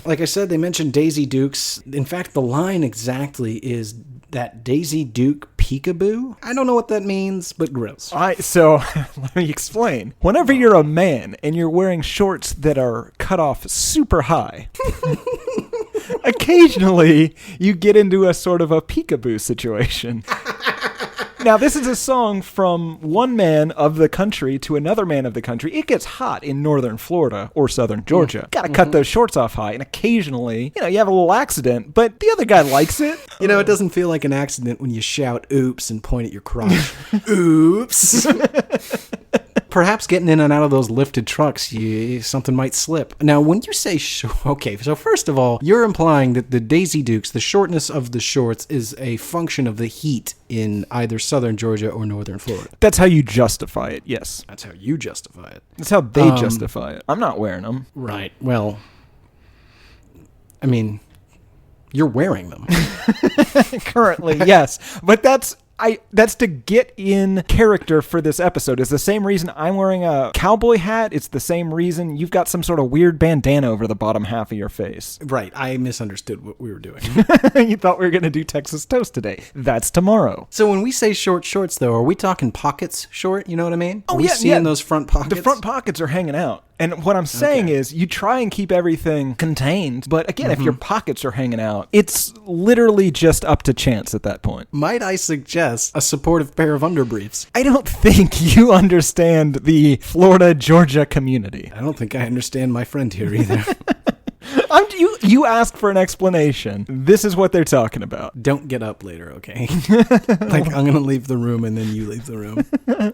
Like I said, they mentioned Daisy Dukes. In fact, the line exactly is that Daisy Duke peekaboo. I don't know what that means, but gross. So, let me explain. Whenever you're a man and you're wearing shorts that are cut off super high, occasionally you get into a sort of a peekaboo situation. Now, this is a song from one man of the country to another man of the country. It gets hot in northern Florida or southern Georgia. Gotta cut those shorts off high, and occasionally, you have a little accident, but the other guy likes it. It doesn't feel like an accident when you shout oops and point at your crotch. Oops. Perhaps getting in and out of those lifted trucks, something might slip. Now, when you say okay, so first of all, you're implying that the Daisy Dukes, the shortness of the shorts, is a function of the heat in either southern Georgia or northern Florida. That's how you justify it, yes. That's how you justify it. That's how they justify it. I'm not wearing them. Right. Well, I mean, you're wearing them. Currently, yes. But that's to get in character for this episode. It's the same reason I'm wearing a cowboy hat. It's the same reason you've got some sort of weird bandana over the bottom half of your face. Right. I misunderstood what we were doing. You thought we were going to do Texas toast today. That's tomorrow. So when we say short shorts, though, are we talking pockets short? You know what I mean? Oh, are we yeah, seeing those front pockets? The front pockets are hanging out. And what I'm saying is you try and keep everything contained. But again, if your pockets are hanging out, it's literally just up to chance at that point. Might I suggest a supportive pair of underbriefs? I don't think you understand the Florida-Georgia community. I don't think I understand my friend here either. You asked for an explanation. This is what they're talking about. Don't get up later, okay? Like, I'm going to leave the room and then you leave the room.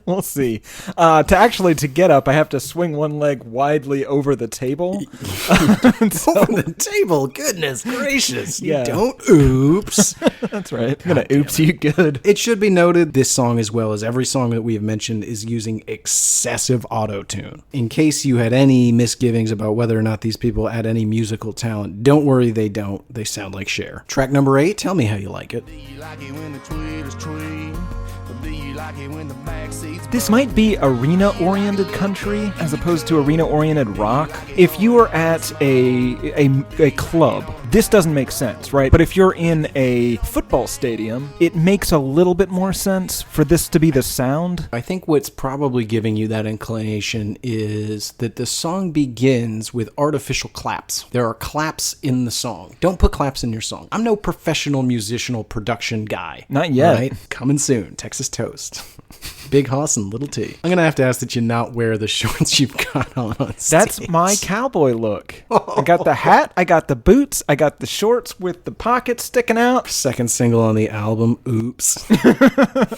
We'll see. To get up, I have to swing one leg widely over the table. Over the table? Goodness gracious. Yeah. You don't oops. That's right. I'm going to oops you good. It should be noted, this song, as well as every song that we have mentioned, is using excessive auto-tune. In case you had any misgivings about whether or not these people had any musical talent, don't worry, they don't. They sound like Cher. Track number 8, tell me how you like it. Do you like it when the Twit is tree? Or do you like it when the backseat's This might be arena-oriented country as opposed to arena-oriented rock. If you were at a club this doesn't make sense, right? But if you're in a football stadium, it makes a little bit more sense for this to be the sound. I think what's probably giving you that inclination is that the song begins with artificial claps. There are claps in the song. Don't put claps in your song. I'm no professional musicianal production guy. Not yet. Right? Coming soon. Texas Toast. Big Hoss and Little T. I'm going to have to ask that you not wear the shorts you've got on stage. That's my cowboy look. I got the hat, I got the boots, I got the shorts with the pockets sticking out. Second single on the album, oops.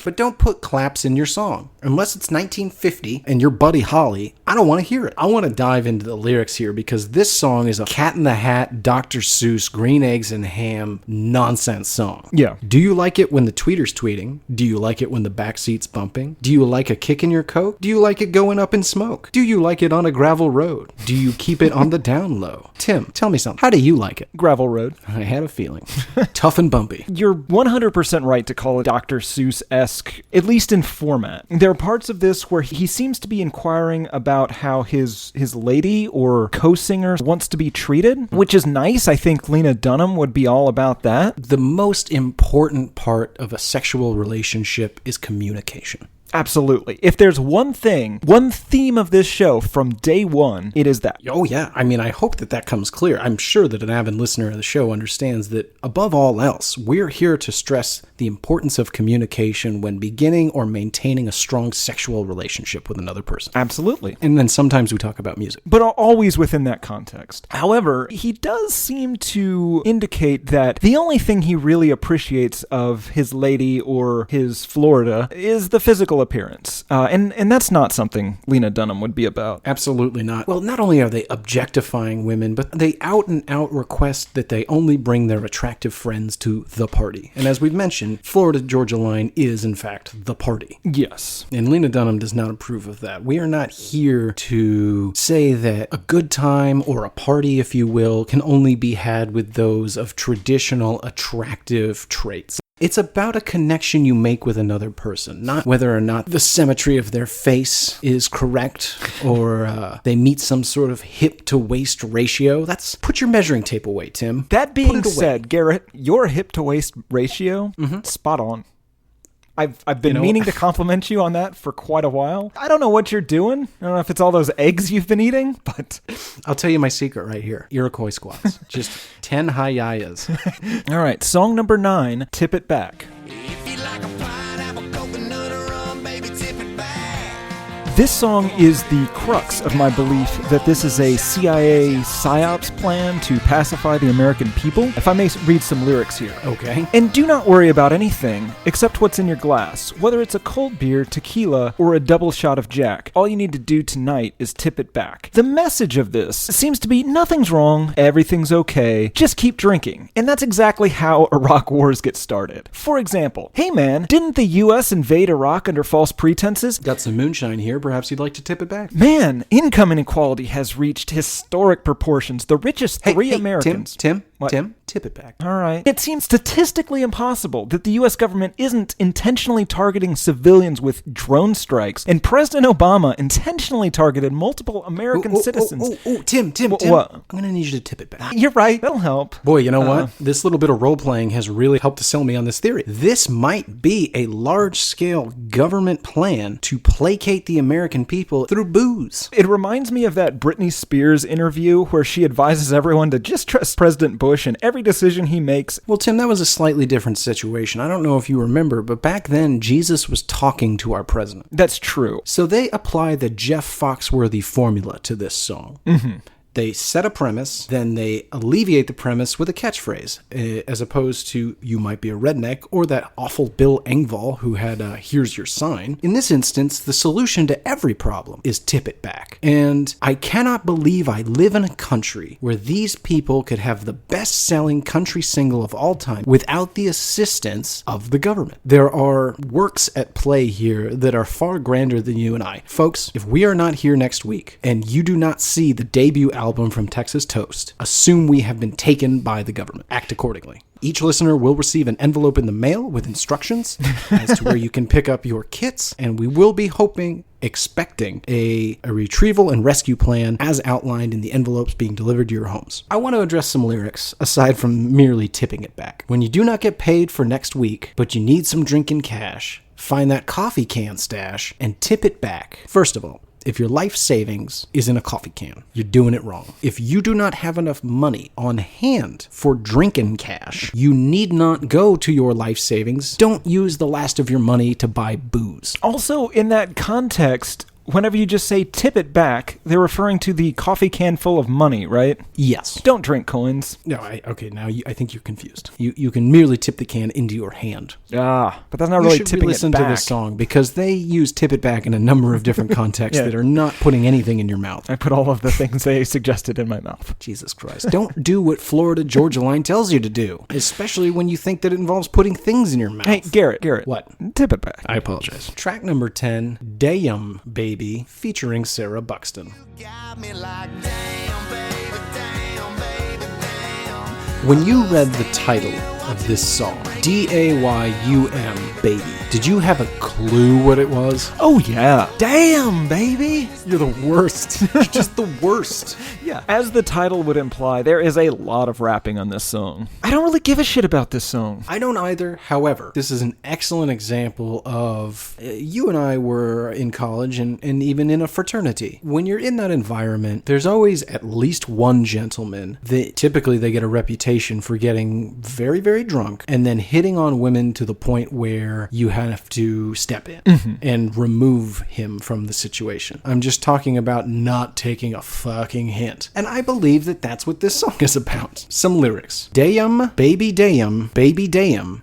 But don't put claps in your song. Unless it's 1950 and you're Buddy Holly, I don't want to hear it. I want to dive into the lyrics here because this song is a Cat in the Hat, Dr. Seuss, Green Eggs and Ham nonsense song. Yeah. Do you like it when the tweeter's tweeting? Do you like it when the backseat's bumping? Do you like a kick in your coke? Do you like it going up in smoke? Do you like it on a gravel road? Do you keep it on the down low? Tim, tell me something. How do you like it? Gravel road. I had a feeling. Tough and bumpy. You're 100% right to call it Dr. Seuss-esque, at least in format. There are parts of this where he seems to be inquiring about how his lady or co-singer wants to be treated, which is nice. I think Lena Dunham would be all about that. The most important part of a sexual relationship is communication. Absolutely. If there's one theme of this show from day one, it is that. Oh, yeah. I mean, I hope that comes clear. I'm sure that an avid listener of the show understands that, above all else, we're here to stress the importance of communication when beginning or maintaining a strong sexual relationship with another person. Absolutely. And then sometimes we talk about music. But always within that context. However, he does seem to indicate that the only thing he really appreciates of his lady or his Florida is the physical appearance. And that's not something Lena Dunham would be about. Absolutely not. Well, not only are they objectifying women, but they out and out request that they only bring their attractive friends to the party. And as we've mentioned, Florida Georgia Line is, in fact, the party. Yes. And Lena Dunham does not approve of that. We are not here to say that a good time or a party, if you will, can only be had with those of traditional attractive traits. It's about a connection you make with another person, not whether or not the symmetry of their face is correct or they meet some sort of hip-to-waist ratio. Put your measuring tape away, Tim. That being said, Garrett, your hip-to-waist ratio, spot on. I've been meaning to compliment you on that for quite a while. I don't know what you're doing. I don't know if it's all those eggs you've been eating, but... I'll tell you my secret right here. Iroquois squats. Just 10 high yayas. All right, song number 9, Tip It Back. If you like a pineapple, coconut, or rum, baby, tip it back. This song is the crux of my belief that this is a CIA psyops plan to pacify the American people. If I may read some lyrics here. Okay. And do not worry about anything except what's in your glass, whether it's a cold beer, tequila, or a double shot of Jack. All you need to do tonight is tip it back. The message of this seems to be nothing's wrong, everything's okay, just keep drinking. And that's exactly how Iraq wars get started. For example, hey man, didn't the US invade Iraq under false pretenses? Got some moonshine here. Perhaps you'd like to tip it back. Man, income inequality has reached historic proportions. The richest three Americans... Tim, tip it back. All right. It seems statistically impossible that the U.S. government isn't intentionally targeting civilians with drone strikes, and President Obama intentionally targeted multiple American citizens. Tim. What? I'm going to need you to tip it back. You're right. That'll help. Boy, you know what? This little bit of role-playing has really helped to sell me on this theory. This might be a large-scale government plan to placate the American people through booze. It reminds me of that Britney Spears interview where she advises everyone to just trust President Bush in every decision he makes. Well, Tim, that was a slightly different situation. I don't know if you remember, but back then, Jesus was talking to our president. That's true. So they apply the Jeff Foxworthy formula to this song. Mm-hmm. They set a premise, then they alleviate the premise with a catchphrase, as opposed to, you might be a redneck, or that awful Bill Engvall who had, here's your sign. In this instance, the solution to every problem is tip it back. And I cannot believe I live in a country where these people could have the best-selling country single of all time without the assistance of the government. There are works at play here that are far grander than you and I. Folks, if we are not here next week, and you do not see the debut album from Texas Toast, assume we have been taken by the government. Act accordingly. Each listener will receive an envelope in the mail with instructions as to where you can pick up your kits, and we will be hoping expecting a retrieval and rescue plan as outlined in the envelopes being delivered to your homes. I want to address some lyrics aside from merely tipping it back. When you do not get paid for next week, but you need some drinking cash, find that coffee can stash and tip it back. First of all, if your life savings is in a coffee can, you're doing it wrong. If you do not have enough money on hand for drinking cash, you need not go to your life savings. Don't use the last of your money to buy booze. Also, in that context, whenever you just say tip it back, they're referring to the coffee can full of money, right? Yes. Don't drink coins. No, I think you're confused. You can merely tip the can into your hand. But that's not really tipping it back. You should listen to this song because they use tip it back in a number of different contexts that are not putting anything in your mouth. I put all of the things they suggested in my mouth. Jesus Christ. Don't do what Florida Georgia Line tells you to do, especially when you think that it involves putting things in your mouth. Hey, Garrett. What? Tip it back. I apologize. Track number 10, Damn Baby, featuring Sarah Buxton. Got me like, damn, baby, damn, baby, damn. When you read the title of this song, DAYUM, Baby, did you have a clue what it was? Oh, yeah. Damn, baby. You're the worst. You're just the worst. Yeah. As the title would imply, there is a lot of rapping on this song. I don't really give a shit about this song. I don't either. However, this is an excellent example of you and I were in college and even in a fraternity. When you're in that environment, there's always at least one gentleman that typically they get a reputation for getting very, very drunk and then hitting on women to the point where you have to step in and remove him from the situation. I'm just talking about not taking a fucking hint. And I believe that that's what this song is about. Some lyrics. Damn, baby damn, baby damn,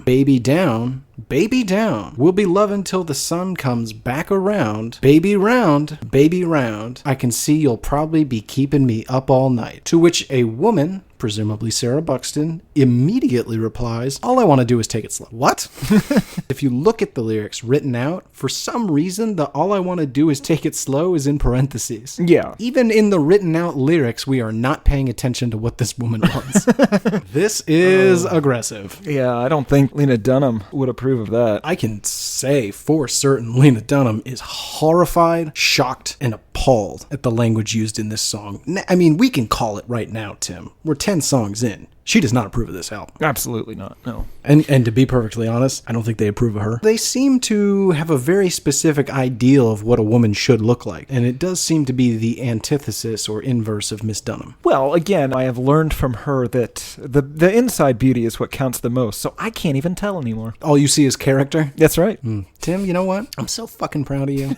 baby down. Baby down. We'll be loving till the sun comes back around. Baby round, baby round. I can see you'll probably be keeping me up all night. To which a woman, presumably Sarah Buxton, immediately replies, all I want to do is take it slow. What? If you look at the lyrics written out, for some reason, the all I want to do is take it slow is in parentheses. Yeah. Even in the written out lyrics, we are not paying attention to what this woman wants. This is aggressive. Yeah, I don't think Lena Dunham would approve of that. I can say for certain Lena Dunham is horrified, shocked, and appalled at the language used in this song. I mean, we can call it right now, Tim. We're 10 songs in. She does not approve of this album. Absolutely not, no. And to be perfectly honest, I don't think they approve of her. They seem to have a very specific ideal of what a woman should look like, and it does seem to be the antithesis or inverse of Miss Dunham. Well, again, I have learned from her that the inside beauty is what counts the most, so I can't even tell anymore. All you see is character? That's right. Tim, you know what? I'm so fucking proud of you.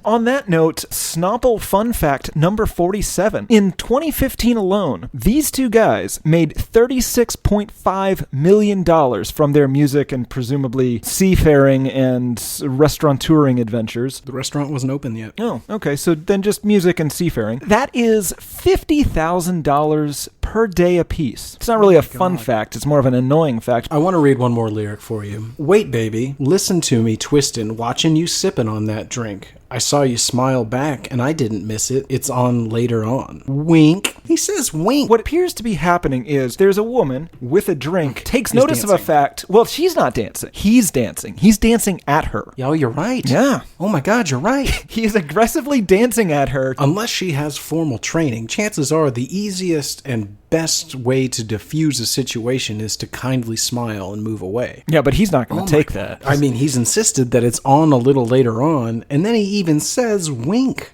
On that note, Snopple Fun Fact number 47. In 2015 alone, these two guys made $36.5 million from their music and presumably seafaring and restaurateuring adventures. The restaurant wasn't open yet. Oh, okay, so then just music and seafaring. That is $50,000 per day apiece. It's not really a fun fact, it's more of an annoying fact. I want to read one more lyric for you. Wait, baby, listen to me twistin', watching you sippin' on that drink. I saw you smile back, and I didn't miss it. It's on later on. Wink. He says wink. What appears to be happening is there's a woman with a drink, takes He's notice of a dancing. fact. Well, she's not dancing. He's dancing. He's dancing at her. Yo, you're right. Yeah. Oh my God, you're right. He is aggressively dancing at her. Unless she has formal training, chances are the easiest and best way to diffuse a situation is to kindly smile and move away. Yeah, but he's not going to take that. I mean, he's insisted that it's on a little later on, and then he even says wink.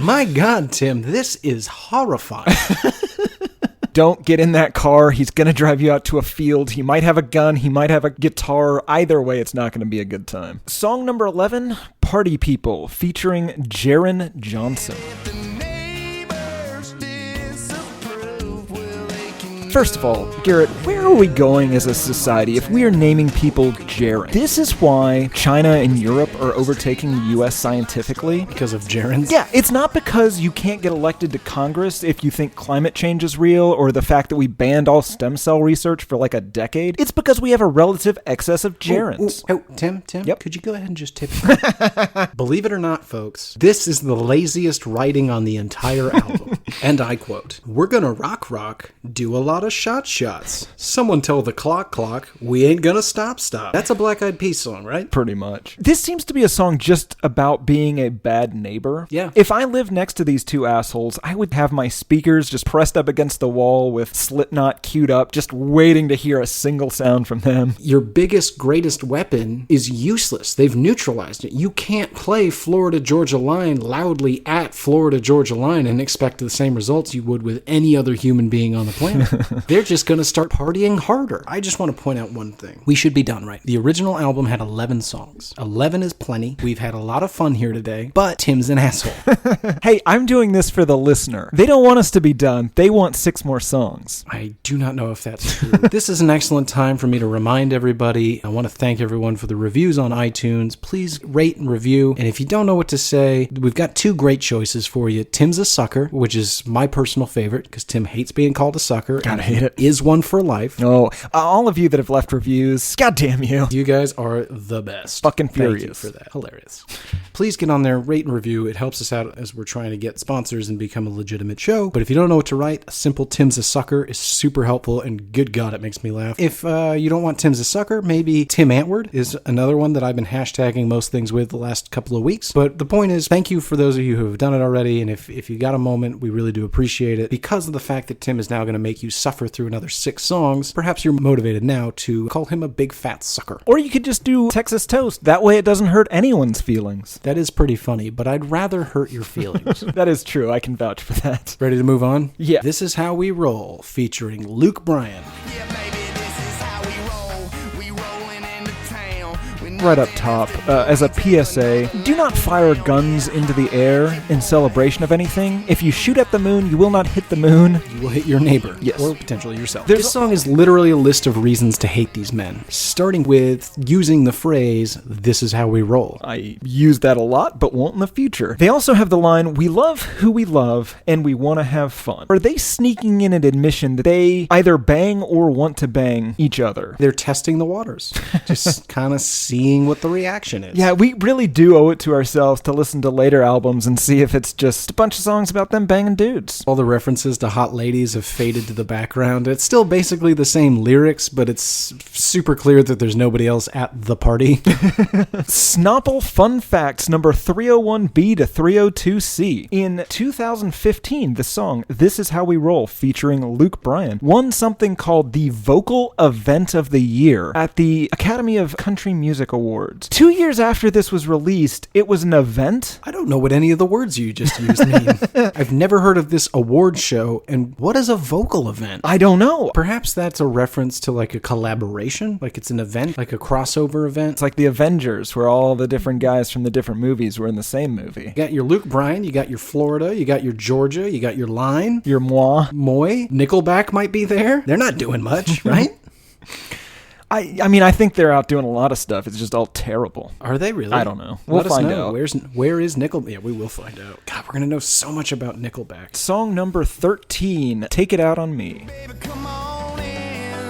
My God, Tim, this is horrifying. Don't get in that car. He's going to drive you out to a field. He might have a gun. He might have a guitar. Either way, it's not going to be a good time. Song number 11, Party People, featuring Jaron Johnson. First of all, Garrett, where are we going as a society if we are naming people Jaron? This is why China and Europe are overtaking the U.S. scientifically. Because of Jarons? Yeah, it's not because you can't get elected to Congress if you think climate change is real or the fact that we banned all stem cell research for like a decade. It's because we have a relative excess of Jarons. Oh, Tim, Yep. could you go ahead and just tip it? Believe it or not, folks, this is the laziest writing on the entire album. And I quote, "We're gonna rock, do a lot of shots. Someone tell the clock, we ain't gonna stop. That's a Black Eyed Peas song, right? Pretty much. This seems to be a song just about being a bad neighbor. Yeah. If I lived next to these two assholes, I would have my speakers just pressed up against the wall with Slipknot queued up, just waiting to hear a single sound from them. Your biggest, greatest weapon is useless. They've neutralized it. You can't play Florida Georgia Line loudly at Florida Georgia Line and expect the same results you would with any other human being on the planet. They're just going to start partying harder. I just want to point out one thing. We should be done right. The original album had 11 songs. 11 is plenty. We've had a lot of fun here today, but Tim's an asshole. Hey, I'm doing this for the listener. They don't want us to be done. They want 6 more songs. I do not know if that's true. This is an excellent time for me to remind everybody. I want to thank everyone for the reviews on iTunes. Please rate and review. And if you don't know what to say, we've got 2 great choices for you. Tim's a Sucker, which is my personal favorite because Tim hates being called a sucker. Gotta hate it. Is one for life. Oh, all of you that have left reviews, goddamn you. You guys are the best. Fucking Thank you furious. for that. Hilarious. Please get on there, rate and review. It helps us out as we're trying to get sponsors and become a legitimate show. But if you don't know what to write, a simple Tim's a Sucker is super helpful, and good God, it makes me laugh. If you don't want Tim's a Sucker, maybe Tim Antword is another one that I've been hashtagging most things with the last couple of weeks. But the point is, thank you for those of you who have done it already, and if you got a moment, we really do appreciate it. Because of the fact that Tim is now going to make you suffer through another 6 songs, perhaps you're motivated now to call him a big fat sucker. Or you could just do Texas Toast. That way it doesn't hurt anyone's feelings. That is pretty funny, but I'd rather hurt your feelings. That is true. I can vouch for that. Ready to move on? Yeah. This Is How We Roll, featuring Luke Bryan. Yeah, baby, this is how we roll. We rolling into town. Right up top, as a PSA, do not fire guns into the air in celebration of anything. If you shoot at the moon, you will not hit the moon. You will hit your neighbor. Yes. Or potentially yourself. There's This song is literally a list of reasons to hate these men, starting with using the phrase, "This is how we roll." I use that a lot, but won't in the future. They also have the line, "We love who we love, and we want to have fun." Are they sneaking in an admission that they either bang or want to bang each other? They're testing the waters, just kind of seeing what the reaction is. Yeah, we really do owe it to ourselves to listen to later albums and see if it's just a bunch of songs about them banging dudes. All the references to hot ladies have faded to the background. It's still basically the same lyrics, but it's super clear that there's nobody else at the party. Snopple Fun Facts number 301B to 302C. In 2015, the song This Is How We Roll featuring Luke Bryan won something called the Vocal Event of the Year at the Academy of Country Music Awards. 2 years after this was released, it was an event. I don't know what any of the words you just used mean. I've never heard of this award show, and what is a vocal event? I don't know. Perhaps that's a reference to like a collaboration, like it's an event, like a crossover event. It's like the Avengers, where all the different guys from the different movies were in the same movie. You got your Luke Bryan, you got your Florida, you got your Georgia, you got your Line, Your moi. Moy, Nickelback might be there. They're not doing much, right? I mean, I think they're out doing a lot of stuff. It's just all terrible. Are they really? I don't know. We'll find out. Where is Nickelback? Yeah, we will find out. God, we're gonna know so much about Nickelback. Song number 13, Take It Out on Me. Baby, come on in.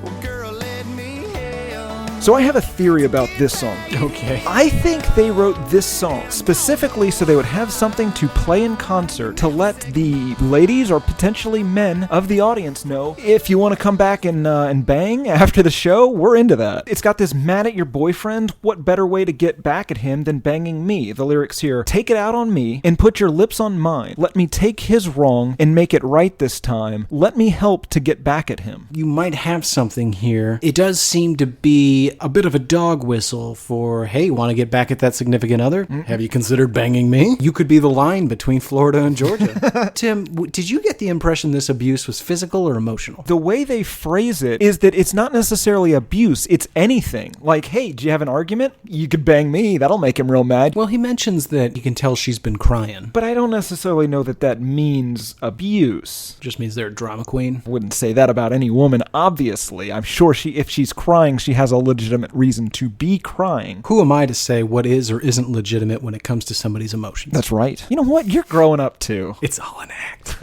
Well, girl, let me help. So I have a theory about this song. Okay. I think they wrote this song specifically so they would have something to play in concert to let the ladies or potentially men of the audience know, if you want to come back and bang after the show, we're into that. It's got this mad at your boyfriend, what better way to get back at him than banging me? The lyrics here, take it out on me and put your lips on mine. Let me take his wrong and make it right this time. Let me help to get back at him. You might have something here. It does seem to be a bit of a dog whistle for, hey, want to get back at that significant other? Have you considered banging me? You could be the line between Florida and Georgia. Tim, did you get the impression this abuse was physical or emotional? The way they phrase it is that it's not necessarily abuse, it's anything. Like, hey, do you have an argument? You could bang me, that'll make him real mad. Well, he mentions that you can tell she's been crying. But I don't necessarily know that that means abuse. Just means they're a drama queen. I wouldn't say that about any woman, obviously. I'm sure if she's crying, she has a legitimate reason to be crying. Who am I to say what is or isn't legitimate when it comes to somebody's emotions? That's right. You know what? You're growing up too. It's all an act.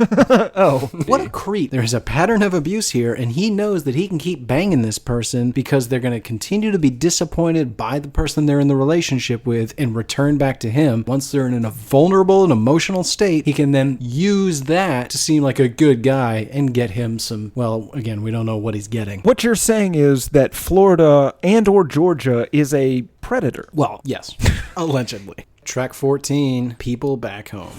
Oh. What a creep. There's a pattern of abuse here, and he knows that he can keep banging this person because they're going to continue to be disappointed by the person they're in the relationship with and return back to him. Once they're in a vulnerable and emotional state, he can then use that to seem like a good guy and get him some, well, again, we don't know what he's getting. What you're saying is that Florida and or Georgia is a predator. Well, yes, allegedly. Track 14, People Back Home.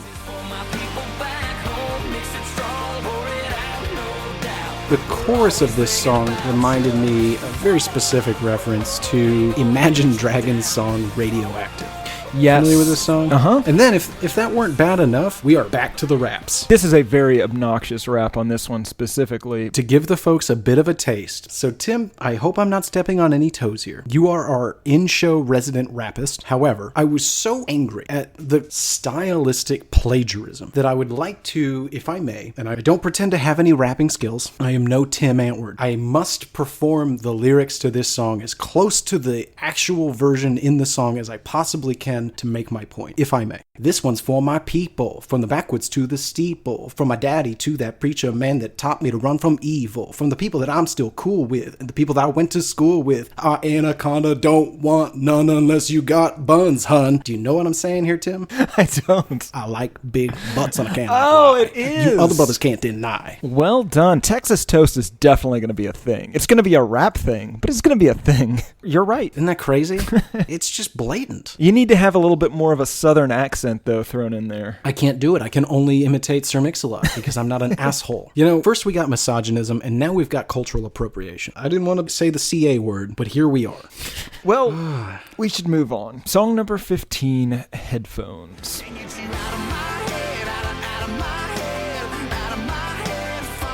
The chorus of this song reminded me of a very specific reference to Imagine Dragons' song Radioactive. Yes. Familiar with this song? Uh-huh. And then if that weren't bad enough, we are back to the raps. This is a very obnoxious rap on this one specifically. To give the folks a bit of a taste. So Tim, I hope I'm not stepping on any toes here. You are our in-show resident rapist. However, I was so angry at the stylistic plagiarism that I would like to, if I may, and I don't pretend to have any rapping skills. I am no Tim Antwoord. I must perform the lyrics to this song as close to the actual version in the song as I possibly can to make my point, if I may. This one's for my people, from the backwoods to the steeple, from my daddy to that preacher man that taught me to run from evil, from the people that I'm still cool with, and the people that I went to school with. Our anaconda don't want none unless you got buns, hun. Do you know what I'm saying here, Tim? I don't. I like big butts on a can. Oh, it is. You other brothers can't deny. Well done. Texas toast is definitely going to be a thing. It's going to be a rap thing, but it's going to be a thing. You're right. Isn't that crazy? It's just blatant. You need to have a little bit more of a southern accent, though, thrown in there. I can't do it. I can only imitate Sir Mix-a-Lot because I'm not an asshole. You know, first we got misogynism, and now we've got cultural appropriation. I didn't want to say the CA word, but here we are. Well, we should move on. Song number 15, Headphones.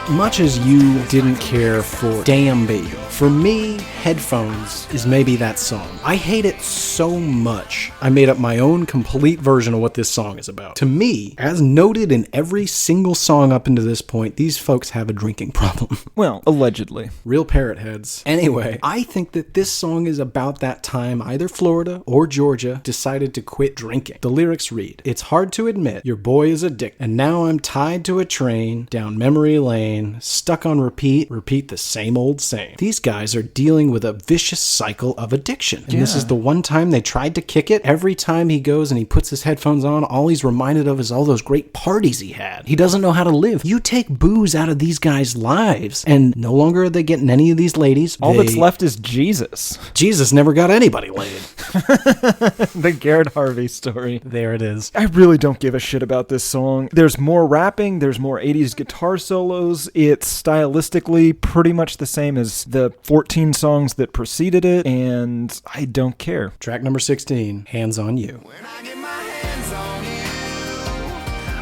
Much as you didn't care for Damn Baby, for me, Headphones is maybe that song. I hate it so much, I made up my own complete version of what this song is about. To me, as noted in every single song up until this point, these folks have a drinking problem. Well, allegedly. Real parrot heads. Anyway, I think that this song is about that time either Florida or Georgia decided to quit drinking. The lyrics read, "It's hard to admit your boy is addicted, and now I'm tied to a train down memory lane, stuck on repeat the same old same." These guys are dealing with a vicious cycle of addiction. And this is the one time they tried to kick it. Every time he goes and he puts his headphones on, all he's reminded of is all those great parties he had. He doesn't know how to live. You take booze out of these guys' lives, and no longer are they getting any of these ladies. All that's left is Jesus. Jesus never got anybody laid. The Garrett Harvey story. There it is. I really don't give a shit about this song. There's more rapping, there's more 80s guitar solos. It's stylistically pretty much the same as the 14 songs that preceded it, and I don't care. Track number 16, Hands on You. When I get my hands on you,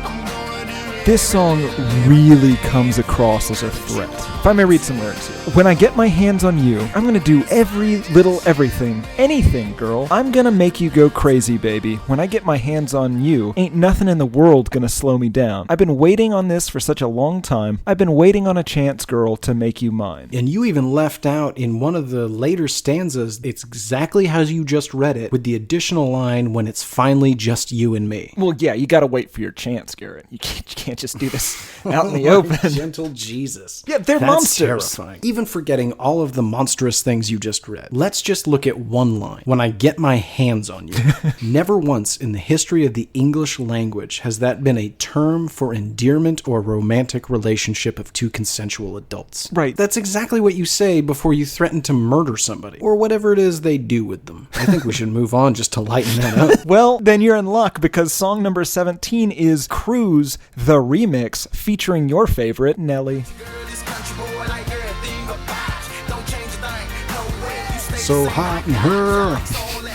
I'm gonna do it. This song really comes across as a threat. If I may read some lyrics here. When I get my hands on you, I'm gonna do every little everything. Anything, girl. I'm gonna make you go crazy, baby. When I get my hands on you, ain't nothing in the world gonna slow me down. I've been waiting on this for such a long time. I've been waiting on a chance, girl, to make you mine. And you even left out in one of the later stanzas, it's exactly how you just read it, with the additional line, when it's finally just you and me. Well, yeah, you gotta wait for your chance, Garrett. You can't just do this out in the open. Gentle Jesus. Yeah, they're That's monsters. terrifying. Even forgetting all of the monstrous things you just read. Let's just look at one line. When I get my hands on you. Never once in the history of the English language has that been a term for endearment or romantic relationship of two consensual adults. Right. That's exactly what you say before you threaten to murder somebody. Or whatever it is they do with them. I think we should move on just to lighten that up. Well, then you're in luck, because song number 17 is Cruise, the remix, featuring your favorite, Nelly. So hot in her.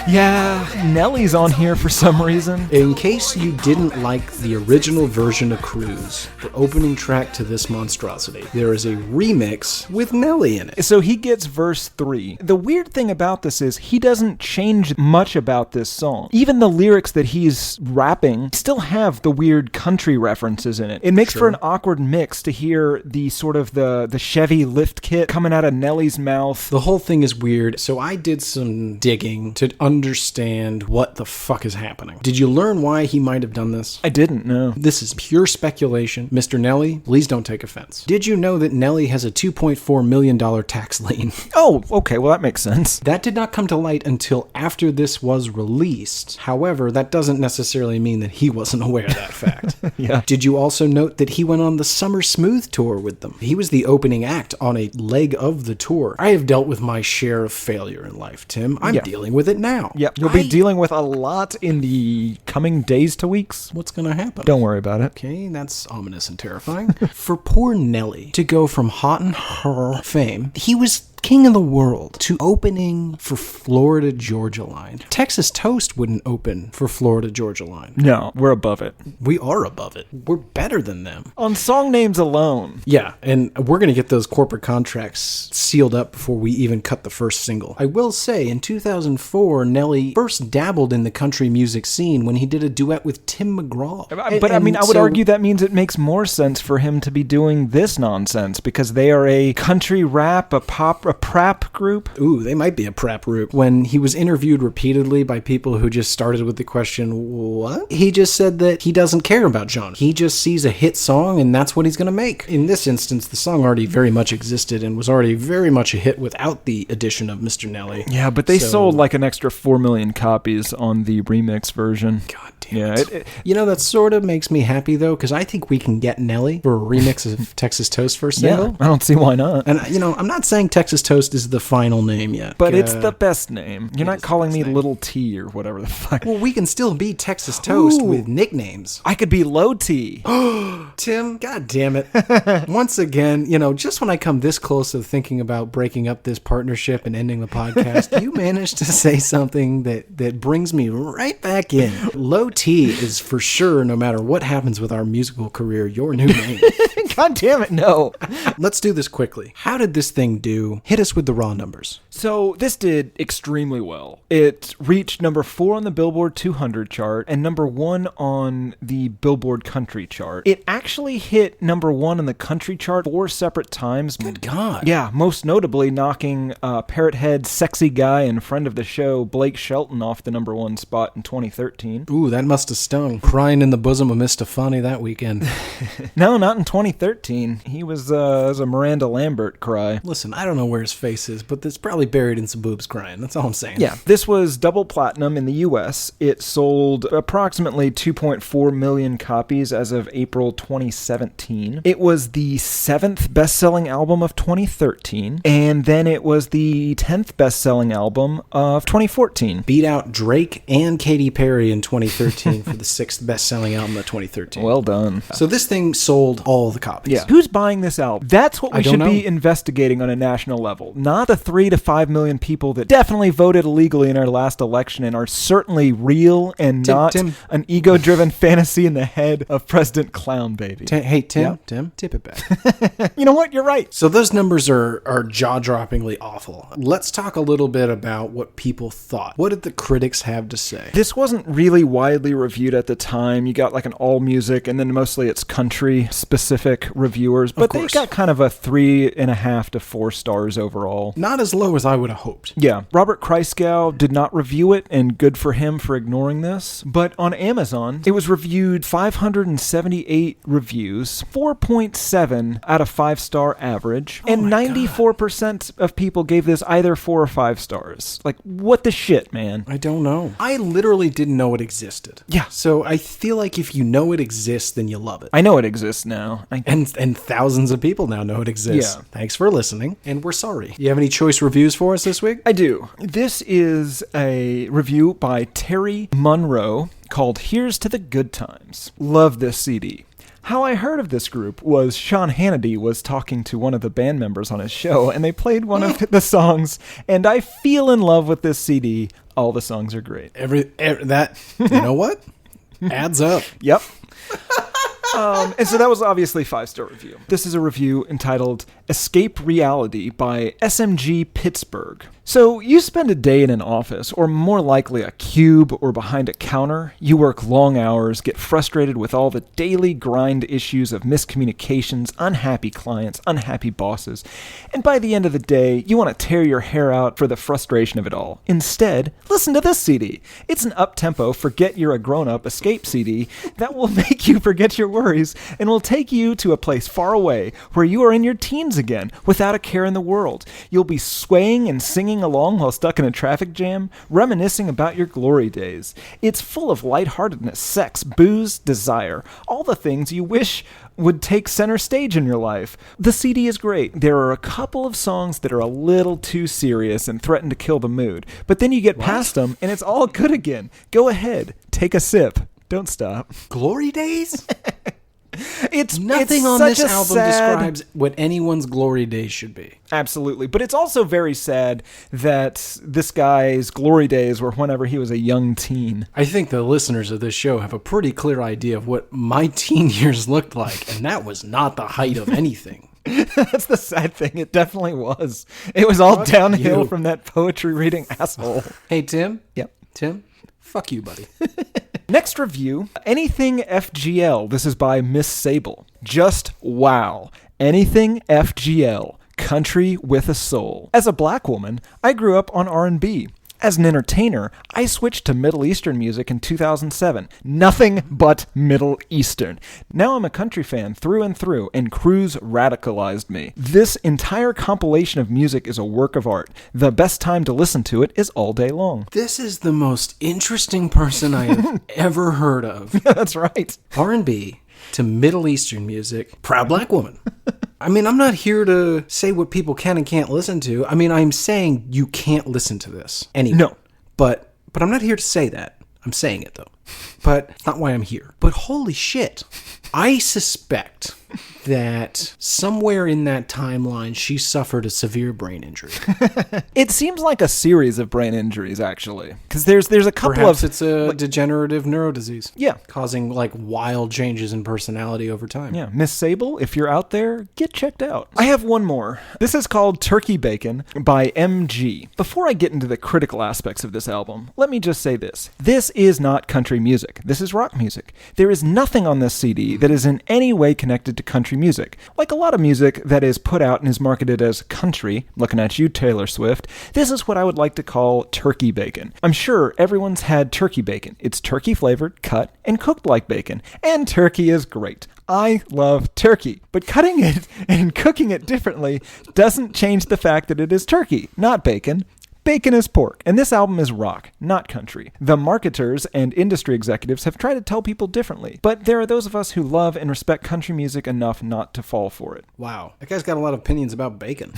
Yeah, Nelly's on here for some reason. In case you didn't like the original version of Cruise, the opening track to this monstrosity, there is a remix with Nelly in it. So he gets verse 3. The weird thing about this is he doesn't change much about this song. Even the lyrics that he's rapping still have the weird country references in it. It makes for an awkward mix to hear the sort of the Chevy lift kit coming out of Nelly's mouth. The whole thing is weird, so I did some digging to understand what the fuck is happening. Did you learn why he might have done this? I didn't know. This is pure speculation. Mr. Nelly, please don't take offense. Did you know that Nelly has a $2.4 million tax lien? Oh, okay, well that makes sense. That did not come to light until after this was released. However, that doesn't necessarily mean that he wasn't aware of that fact. Yeah. Did you also note that he went on the Summer Smooth tour with them? He was the opening act on a leg of the tour. I have dealt with my share of failure in life, Tim. I'm dealing with it now. Yep, you'll be dealing with a lot in the coming days to weeks. What's going to happen? Don't worry about it. Okay, that's ominous and terrifying. For poor Nelly to go from hot and her fame, he was king of the world, to opening for Florida Georgia Line. Texas Toast wouldn't open for Florida Georgia Line. No, we're above it. We are above it. We're better than them. On song names alone. Yeah, and we're going to get those corporate contracts sealed up before we even cut the first single. I will say, in 2004, Nelly first dabbled in the country music scene when he did a duet with Tim McGraw. But I mean, I would argue that means it makes more sense for him to be doing this nonsense, because they are a country rap, a pop, a prap group. Ooh, they might be a prap group. When he was interviewed repeatedly by people who just started with the question, what? He just said that he doesn't care about genre. He just sees a hit song and that's what he's going to make. In this instance, the song already very much existed and was already very much a hit without the addition of Mr. Nelly. Yeah, but they sold like an extra 4 million copies on the remix version. God damn it. You know, that sort of makes me happy, though, because I think we can get Nelly for a remix of Texas Toast first single. Yeah, I don't see why not. And, you know, I'm not saying Texas Toast is the final name yet. But it's the best name. You're not calling me Little T or whatever the fuck. Well, we can still be Texas Toast with nicknames. I could be Low T. Tim, god damn it. Once again, you know, just when I come this close to thinking about breaking up this partnership and ending the podcast, you managed to say something that brings me right back in. Low T is for sure, no matter what happens with our musical career, your new name. God damn it, no. Let's do this quickly. How did this thing do? Hit us with the raw numbers. So this did extremely well. It reached number 4 on the Billboard 200 chart and number 1 on the Billboard Country chart. It actually hit number 1 on the country chart 4 separate times. Good God. Yeah, most notably knocking Parrot Head sexy guy and friend of the show Blake Shelton off the number 1 spot in 2013. Ooh, that must have stung. Crying in the bosom of Miss Stefani that weekend. No, not in 2013. He was a Miranda Lambert cry. Listen, I don't know where his face is, but it's probably buried in some boobs crying. That's all I'm saying. Yeah, this was double platinum in the US. It sold approximately 2.4 million copies as of April 2017. It was the 7th best-selling album of 2013, and then it was the 10th best-selling album of 2014. Beat out Drake and Katy Perry in 2013 for the 6th best-selling album of 2013. Well done. So this thing sold all the copies. Yeah. Who's buying this album? That's what we should know. be investigating on a national level. Not the 3 to 5 million people that definitely voted illegally in our last election and are certainly real and not an ego-driven fantasy in the head of President Clown Baby. Tim, tip it back. You know what? You're right. So those numbers are jaw-droppingly awful. Let's talk a little bit about what people thought. What did the critics have to say? This wasn't really widely reviewed at the time. You got like an all music, and then mostly it's country-specific reviewers, but they got kind of a 3.5 to 4 stars overall. Not as low as I would have hoped. Yeah. Robert Kreisgau did not review it, and good for him for ignoring this. But on Amazon, it was reviewed 578 reviews, 4.7 out of 5-star average, and 94% of people gave this either 4 or 5 stars. Like, what the shit, man? I don't know. I literally didn't know it existed. Yeah. So I feel like if you know it exists, then you love it. I know it exists now. And thousands of people now know it exists. Yeah. Thanks for listening, and we're sorry. You have any choice reviews for us this week? I do. This is a review by Terry Munro called Here's to the Good Times. Love this CD. How I heard of this group was Sean Hannity was talking to one of the band members on his show, and they played one of the songs, and I feel in love with this CD. All the songs are great. That, you know what? Adds up. Yep. And so that was obviously 5-star review. This is a review entitled Escape Reality by SMG Pittsburgh. So you spend a day in an office, or more likely a cube or behind a counter. You work long hours, get frustrated with all the daily grind issues of miscommunications, unhappy clients, unhappy bosses. And by the end of the day, you want to tear your hair out for the frustration of it all. Instead, listen to this CD. It's an up-tempo, forget you're a grown-up escape CD that will make you forget your worries and will take you to a place far away where you are in your teens again without a care in the world. You'll be swaying and singing along while stuck in a traffic jam, reminiscing about your glory days. It's full of lightheartedness, sex, booze, desire, all the things you wish would take center stage in your life. The CD is great. There are a couple of songs that are a little too serious and threaten to kill the mood, but then you get past them and it's all good again. Go ahead, take a sip. Don't stop. Glory days? It's Nothing on this album describes what anyone's glory days should be. Absolutely. But it's also very sad that this guy's glory days were whenever he was a young teen. I think the listeners of this show have a pretty clear idea of what my teen years looked like, and that was not the height of anything. That's the sad thing. It definitely was. It was all downhill from that poetry reading asshole. Hey, Tim? Yep. Tim? Fuck you, buddy. Next review, Anything FGL. This is by Miss Sable. Just wow. Anything FGL. Country with a soul. As a black woman, I grew up on R&B. As an entertainer, I switched to Middle Eastern music in 2007. Nothing but Middle Eastern. Now I'm a country fan through and through, and Cruise radicalized me. This entire compilation of music is a work of art. The best time to listen to it is all day long. This is the most interesting person I have ever heard of. That's right. R&B to Middle Eastern music. Proud black woman. I mean, I'm not here to say what people can and can't listen to. I mean, I'm saying you can't listen to this anyway. No. But I'm not here to say that. I'm saying it, though. But it's not why I'm here. But holy shit. I suspect that somewhere in that timeline, she suffered a severe brain injury. It seems like a series of brain injuries, actually. Because there's a couple Perhaps of... it's a degenerative neurodisease. Yeah. Causing, like, wild changes in personality over time. Yeah, Miss Sable, if you're out there, get checked out. I have one more. This is called Turkey Bacon by MG. Before I get into the critical aspects of this album, let me just say this. This is not country music. This is rock music. There is nothing on this CD that is in any way connected to country music. Like a lot of music that is put out and is marketed as country, looking at you, Taylor Swift, this is what I would like to call turkey bacon. I'm sure everyone's had turkey bacon. It's turkey flavored, cut, and cooked like bacon. And turkey is great. I love turkey, but cutting it and cooking it differently doesn't change the fact that it is turkey, not bacon. Bacon is pork, and this album is rock, not country. The marketers and industry executives have tried to tell people differently, but there are those of us who love and respect country music enough not to fall for it. Wow. That guy's got a lot of opinions about bacon.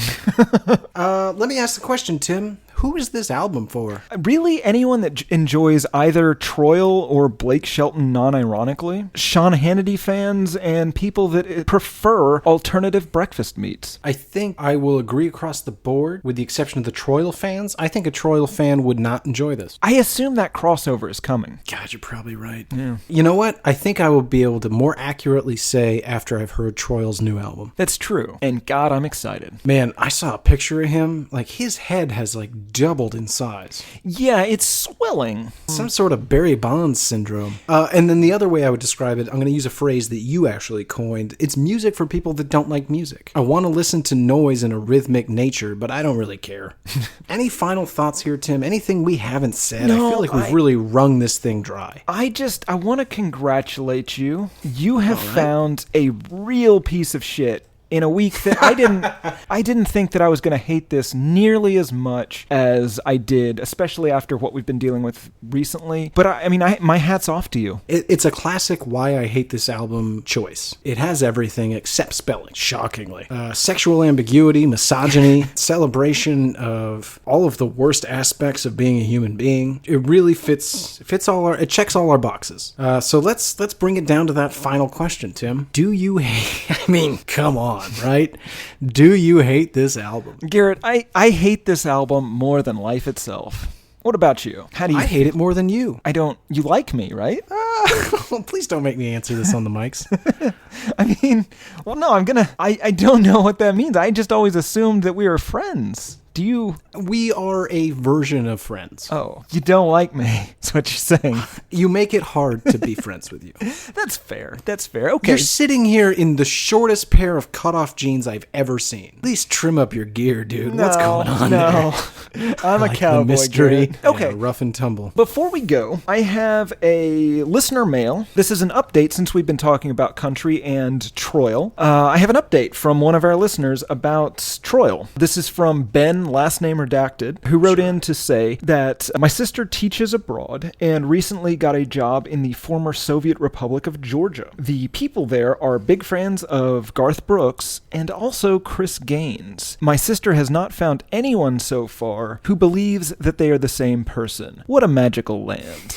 Let me ask the question, Tim. Who is this album for? Really, anyone that enjoys either Troil or Blake Shelton non-ironically, Sean Hannity fans, and people that prefer alternative breakfast meats. I think I will agree across the board, with the exception of the Troil fans. I think a Troil fan would not enjoy this. I assume that crossover is coming. God, you're probably right. Yeah. You know what? I think I will be able to more accurately say after I've heard Troil's new album. That's true. And God, I'm excited. Man, I saw a picture of him. Like, his head has, like, doubled in size. Yeah, it's swelling. Some sort of Barry Bonds syndrome. And then the other way I would describe it, I'm going to use a phrase that you actually coined. It's music for people that don't like music. I want to listen to noise in a rhythmic nature, but I don't really care. Any final thoughts here, Tim? Anything we haven't said? No, I feel like we've really wrung this thing dry. I want to congratulate you. You have found a real piece of shit in a week that I didn't think that I was going to hate this nearly as much as I did, especially after what we've been dealing with recently. But my hat's off to you. It's a classic why I hate this album choice. It has everything except spelling, shockingly. Sexual ambiguity, misogyny, celebration of all of the worst aspects of being a human being. It really it checks all our boxes. So let's bring it down to that final question, Tim. Do you hate, come on, right? Do you hate this album? Garrett, I hate this album more than life itself. What about you? How do you I hate it more than you. You like me, right? Please don't make me answer this on the mics. No, I don't know what that means. I just always assumed that we were friends. Do you? We are a version of friends. Oh, you don't like me. That's what you're saying. You make it hard to be friends with you. That's fair. Okay. You're sitting here in the shortest pair of cutoff jeans I've ever seen. At least trim up your gear, dude. What's going on there? I'm a cowboy. The mystery. Okay. Yeah, rough and tumble. Before we go, I have a listener mail. This is an update since we've been talking about country and Troil. I have an update from one of our listeners about Troil. This is from Ben, last name redacted, who wrote in to say that my sister teaches abroad and recently got a job in the former Soviet Republic of Georgia. The people there are big fans of Garth Brooks and also Chris Gaines. My sister has not found anyone so far who believes that they are the same person. What a magical land.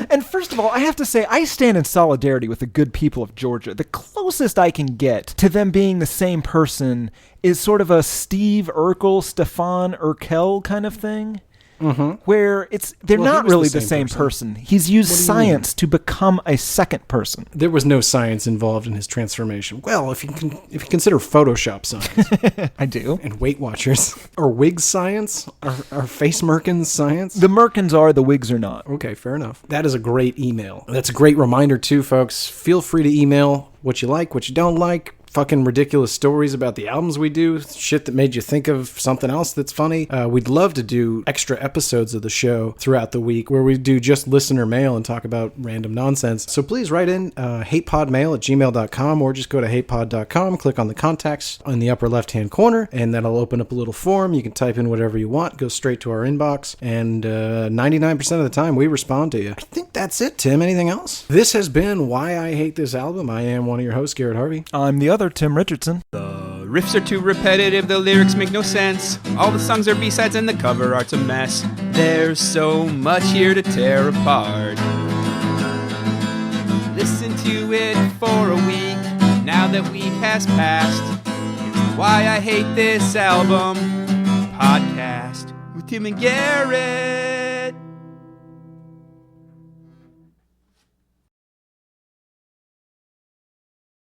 And first of all, I have to say, I stand in solidarity with the good people of Georgia. The closest I can get to them being the same person is sort of a Steve Urkel, Stefan Urkel kind of thing. Mm-hmm. Where they're not really the same person. He's used science to become a second person. There was no science involved in his transformation. Well, if you consider Photoshop science. I do. And Weight Watchers. Or wig science? Or face merkins science? The merkins are, the wigs are not. Okay, fair enough. That is a great email. That's a great reminder too, folks. Feel free to email what you like, what you don't like. Fucking ridiculous stories about the albums we do, shit that made you think of something else that's funny. We'd love to do extra episodes of the show throughout the week where we do just listener mail and talk about random nonsense. So please write in hatepodmail@gmail.com or just go to hatepod.com, click on the contacts in the upper left-hand corner, and that'll open up a little form. You can type in whatever you want, go straight to our inbox, and 99% of the time we respond to you. I think that's it, Tim. Anything else? This has been Why I Hate This Album. I am one of your hosts, Garrett Harvey. I'm the other Tim Richardson. The riffs are too repetitive, the lyrics make no sense. All the songs are B-sides and the cover art's a mess. There's so much here to tear apart. Listen to it for a week, now that week has passed. It's Why I Hate This Album podcast with Tim and Garrett.